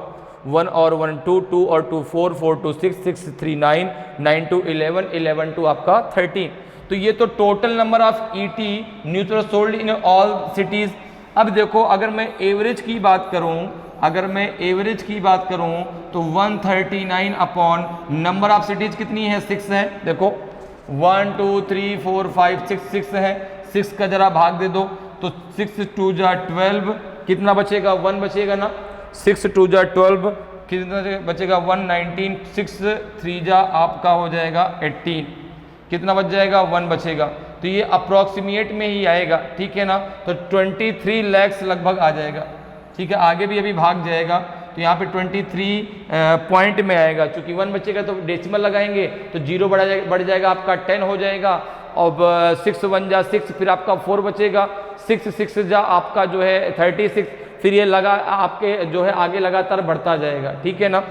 1 और 1 2 2 और 2 4 4 2 6 6 3 9 9 2 11 11 2 आपका 13, तो ये तो total number of ET neutral sold in all cities. अब देखो अगर मैं एवरेज की बात करूं, अगर मैं एवरेज की बात करूं तो 139 अपॉन नंबर ऑफ सिटीज कितनी है, 6 है। देखो 1 2 3 4 5 6 है, 6 का जरा भाग दे दो तो 6 2 जा 12, कितना बचेगा 1 बचेगा ना, 6 2 जा 12 कितना बचेगा 119, 6 3 जा आपका हो जाएगा 18, कितना बच जाएगा 1 बचेगा। तो ये अप्रॉक्सीमेट में ही आएगा, ठीक है ना। तो 23 लाख लगभग आ जाएगा, ठीक है। आगे भी अभी भाग जाएगा तो यहाँ पे 23 पॉइंट में आएगा, चूंकि 1 बचेगा तो डेसिमल लगाएंगे तो 0 बढ़ जाएगा आपका 10 हो जाएगा। अब 6 1 जा 6, फिर आपका 4 बचेगा, 6 6 जा आपका जो है 36, फिर ये लगा आपके जो है आगे लगातार बढ़ता जाएगा, ठीक है ना।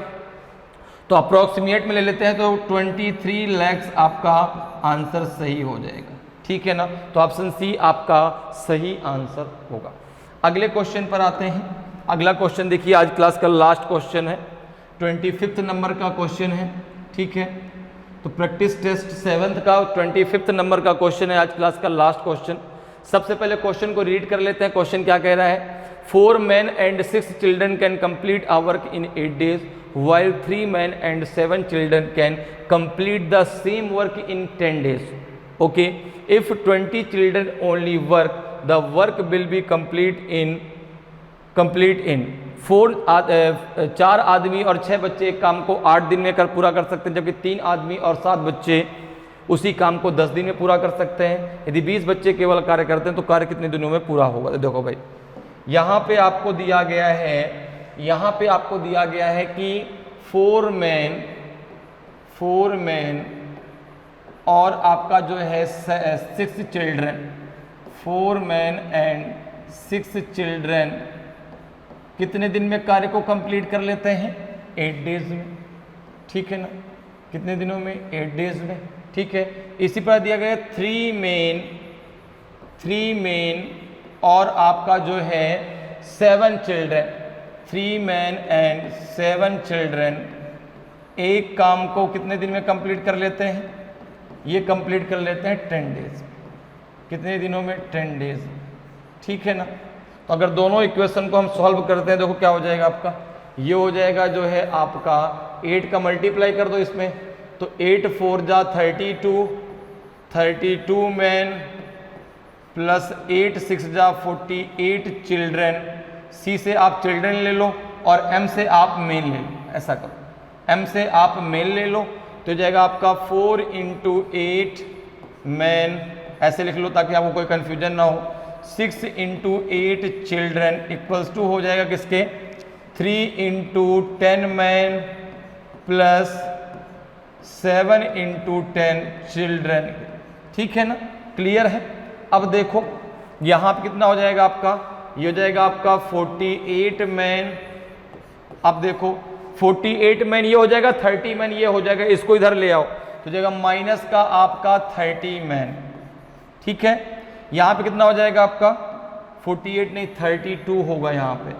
तो अप्रोक्सीमेट में ले लेते हैं तो 23 लाख आपका आंसर सही हो जाएगा, ठीक है ना। तो ऑप्शन सी आपका सही आंसर होगा। अगले क्वेश्चन पर आते हैं। अगला क्वेश्चन देखिए, आज क्लास का लास्ट क्वेश्चन है, 25 नंबर का क्वेश्चन है, ठीक है। तो प्रैक्टिस टेस्ट 7th का 25 नंबर का क्वेश्चन है, आज क्लास का लास्ट क्वेश्चन। सबसे पहले क्वेश्चन को रीड कर लेते हैं। क्वेश्चन क्या कह रहा है, 4 men and 6 children can complete a work in 8 days, while 3 men and 7 children can complete the same work in 10 days. Okay, if 20 children only work, the work will be complete in 4 आदमी और 6 बच्चे एक काम को 8 दिन में पूरा कर सकते हैं, जबकि 3 आदमी और 7 बच्चे उसी काम को 10 दिन में पूरा कर सकते हैं। यदि 20 बच्चे केवल कार्य करते हैं तो कार्य कितने दिनों में पूरा होगा। देखो भाई, यहाँ पे आपको दिया गया है, यहाँ पे आपको दिया गया है कि 4 मैन और आपका जो है 6 चिल्ड्रन, 4 मैन एंड 6 चिल्ड्रन कितने दिन में कार्य को कंप्लीट कर लेते हैं, 8 डेज में, ठीक है ना। कितने दिनों में, 8 डेज में, ठीक है। इसी पर दिया गया 3 मेन और आपका जो है 7 चिल्ड्रन, 3 मैन एंड 7 चिल्ड्रन एक काम को कितने दिन में कंप्लीट कर लेते हैं, ये कंप्लीट कर लेते हैं 10 डेज। कितने दिनों में, 10 डेज, ठीक है ना। तो अगर दोनों इक्वेशन को हम सॉल्व करते हैं, देखो क्या हो जाएगा आपका, ये हो जाएगा जो है आपका 8 का मल्टीप्लाई कर दो इसमें, तो 8 4 जा 32 मैन प्लस 8 6 जा 48 चिल्ड्रन। सी से आप चिल्ड्रन ले लो और एम से आप मेन ले लो, ऐसा करो, एम से आप मेन ले लो तो जाएगा आपका 4 × 8 मैन, ऐसे लिख लो ताकि आपको कोई कंफ्यूजन ना हो। 6 × 8 चिल्ड्रन इक्वल्स टू हो जाएगा किसके, 3 × 10 मैन प्लस 7 × 10 चिल्ड्रन, ठीक है ना, क्लियर है। अब देखो यहाँ पे कितना हो जाएगा आपका, ये हो जाएगा आपका 48 मैन। अब देखो 48 मैन ये हो जाएगा, 30 मैन ये हो जाएगा, इसको इधर ले आओ तो जाएगा माइनस का आपका 30 मैन, ठीक है। यहाँ पे कितना हो जाएगा आपका 48 नहीं 32 होगा, यहाँ पे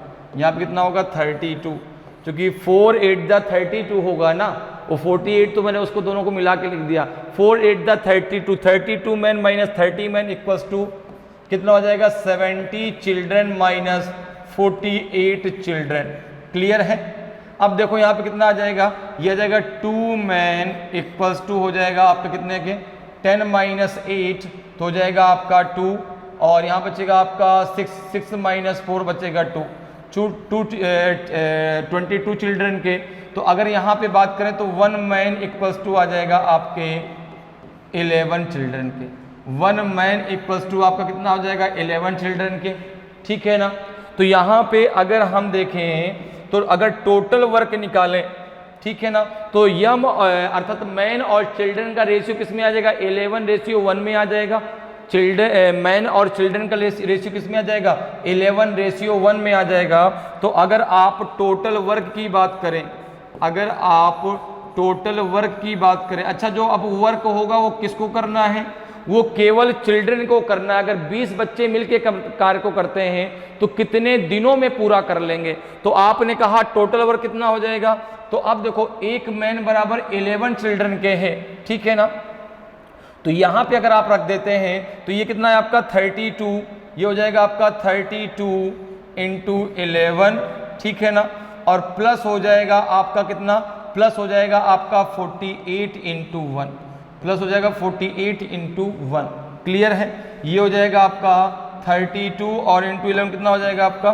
कितना होगा 32, क्योंकि 4 8 जा 32 होगा ना, वो 48 तो मैंने उसको दोनों को मिला के लिख दिया, 4 8 जा 32 man minus 30 man equals to कितना हो जाएगा 70 चिल्ड्रन माइनस 48 चिल्ड्रन, क्लियर है। अब देखो यहाँ पे कितना आ जाएगा, ये आ जाएगा 2 मैन इक्वल्स टू हो जाएगा आपका कितने के 10 माइनस 8 तो हो जाएगा आपका 2, और यहाँ बचेगा आपका 6 माइनस 4 बचेगा 2 22 चिल्ड्रन के। तो अगर यहाँ पे बात करें तो 1 मैन इक्वल्स टू आ जाएगा आपके 11 चिल्ड्रन के, 1 मैन इक्वल्स टू आपका कितना हो जाएगा 11 चिल्ड्रन के, ठीक है ना। तो यहाँ पे अगर हम देखें तो अगर टोटल वर्क निकालें, ठीक है ना, तो यम अर्थात मैन और चिल्ड्रन का रेशियो किस में आ जाएगा, 11:1 में आ जाएगा। चिल्ड्रन मैन और चिल्ड्रन का रेशियो किस में आ जाएगा, 11:1 में आ जाएगा। तो अगर आप टोटल वर्क की बात करें, अगर आप टोटल वर्क की बात करें, अच्छा जो अब वर्क होगा वो किसको करना है, वो केवल चिल्ड्रन को करना है। अगर 20 बच्चे मिलके कार्य को करते हैं तो कितने दिनों में पूरा कर लेंगे। तो आपने कहा टोटल वर्क कितना हो जाएगा, तो अब देखो 1 मैन बराबर 11 चिल्ड्रन के है, ठीक है ना। तो यहाँ पे अगर आप रख देते हैं तो ये कितना है आपका 32, ये हो जाएगा आपका 32 इंटू 11, ठीक है ना, और प्लस हो जाएगा आपका कितना, प्लस हो जाएगा आपका 48 इंटू 1, प्लस हो जाएगा 48 इंटू 1, क्लियर है। ये हो जाएगा आपका 32 और इंटू 11 कितना हो जाएगा आपका,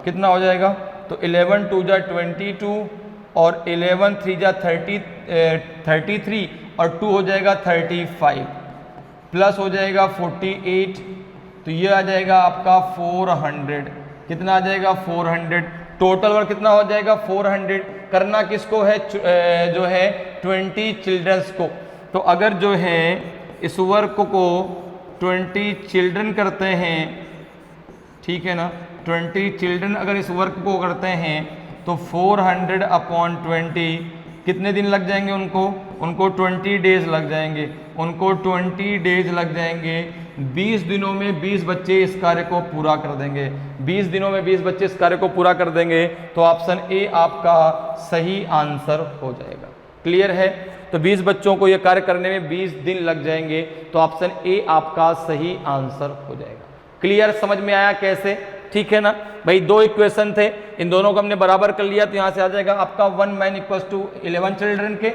कितना हो जाएगा, तो 11 2 जा 22 और 11 3 जा 33 और 2 हो जाएगा 35, प्लस हो जाएगा 48, तो ये आ जाएगा आपका 400, कितना आ जाएगा 400, टोटल वर्क कितना हो जाएगा 400। करना किसको है, जो है 20 चिल्ड्रंस को। तो अगर जो है इस वर्क को 20 चिल्ड्रन करते हैं, ठीक है ना, 20 चिल्ड्रन अगर इस वर्क को करते हैं तो 400 अपॉन 20 कितने दिन लग जाएंगे उनको 20 डेज लग जाएंगे, उनको 20 डेज लग जाएंगे। 20 दिनों में 20 बच्चे इस कार्य को पूरा कर देंगे, 20 दिनों में 20 बच्चे इस कार्य को पूरा कर देंगे, तो ऑप्शन ए आपका सही आंसर हो जाएगा। क्लियर है, तो 20 बच्चों को यह कार्य करने में 20 दिन लग जाएंगे, तो ऑप्शन ए आपका सही आंसर हो जाएगा। क्लियर, समझ में आया कैसे, ठीक है ना भाई। दो इक्वेशन थे, इन दोनों को हमने बराबर कर लिया, तो यहाँ से आ जाएगा आपका 1 मैन इक्वल टू 11 चिल्ड्रन के,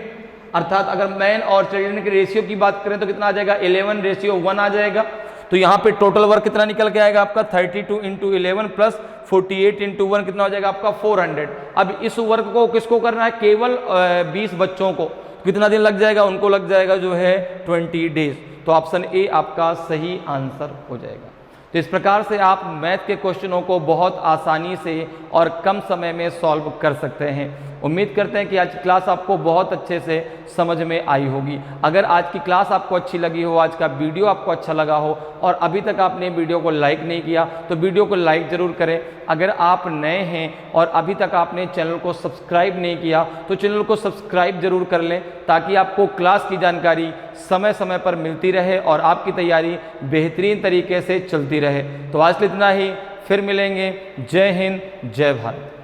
अर्थात अगर मैन और चिल्ड्रन के रेशियो की बात करें तो कितना आ जाएगा 11:1 आ जाएगा। तो यहाँ पे टोटल वर्क कितना निकल के आएगा आपका 32 इंटू 11 प्लस 48 इंटू 1 कितना हो जाएगा आपका 400। अब इस वर्क को किसको करना है, केवल 20 बच्चों को, कितना दिन लग जाएगा, उनको लग जाएगा जो है 20 डेज, तो ऑप्शन ए आपका सही आंसर हो जाएगा। तो इस प्रकार से आप मैथ के क्वेश्चनों को बहुत आसानी से और कम समय में सॉल्व कर सकते हैं। उम्मीद करते हैं कि आज की क्लास आपको बहुत अच्छे से समझ में आई होगी। अगर आज की क्लास आपको अच्छी लगी हो, आज का वीडियो आपको अच्छा लगा हो और अभी तक आपने वीडियो को लाइक नहीं किया तो वीडियो को लाइक ज़रूर करें। अगर आप नए हैं और अभी तक आपने चैनल को सब्सक्राइब नहीं किया तो चैनल को सब्सक्राइब जरूर कर लें, ताकि आपको क्लास की जानकारी समय समय पर मिलती रहे और आपकी तैयारी बेहतरीन तरीके से चलती रहे। तो आज इतना ही, फिर मिलेंगे। जय हिंद, जय भारत।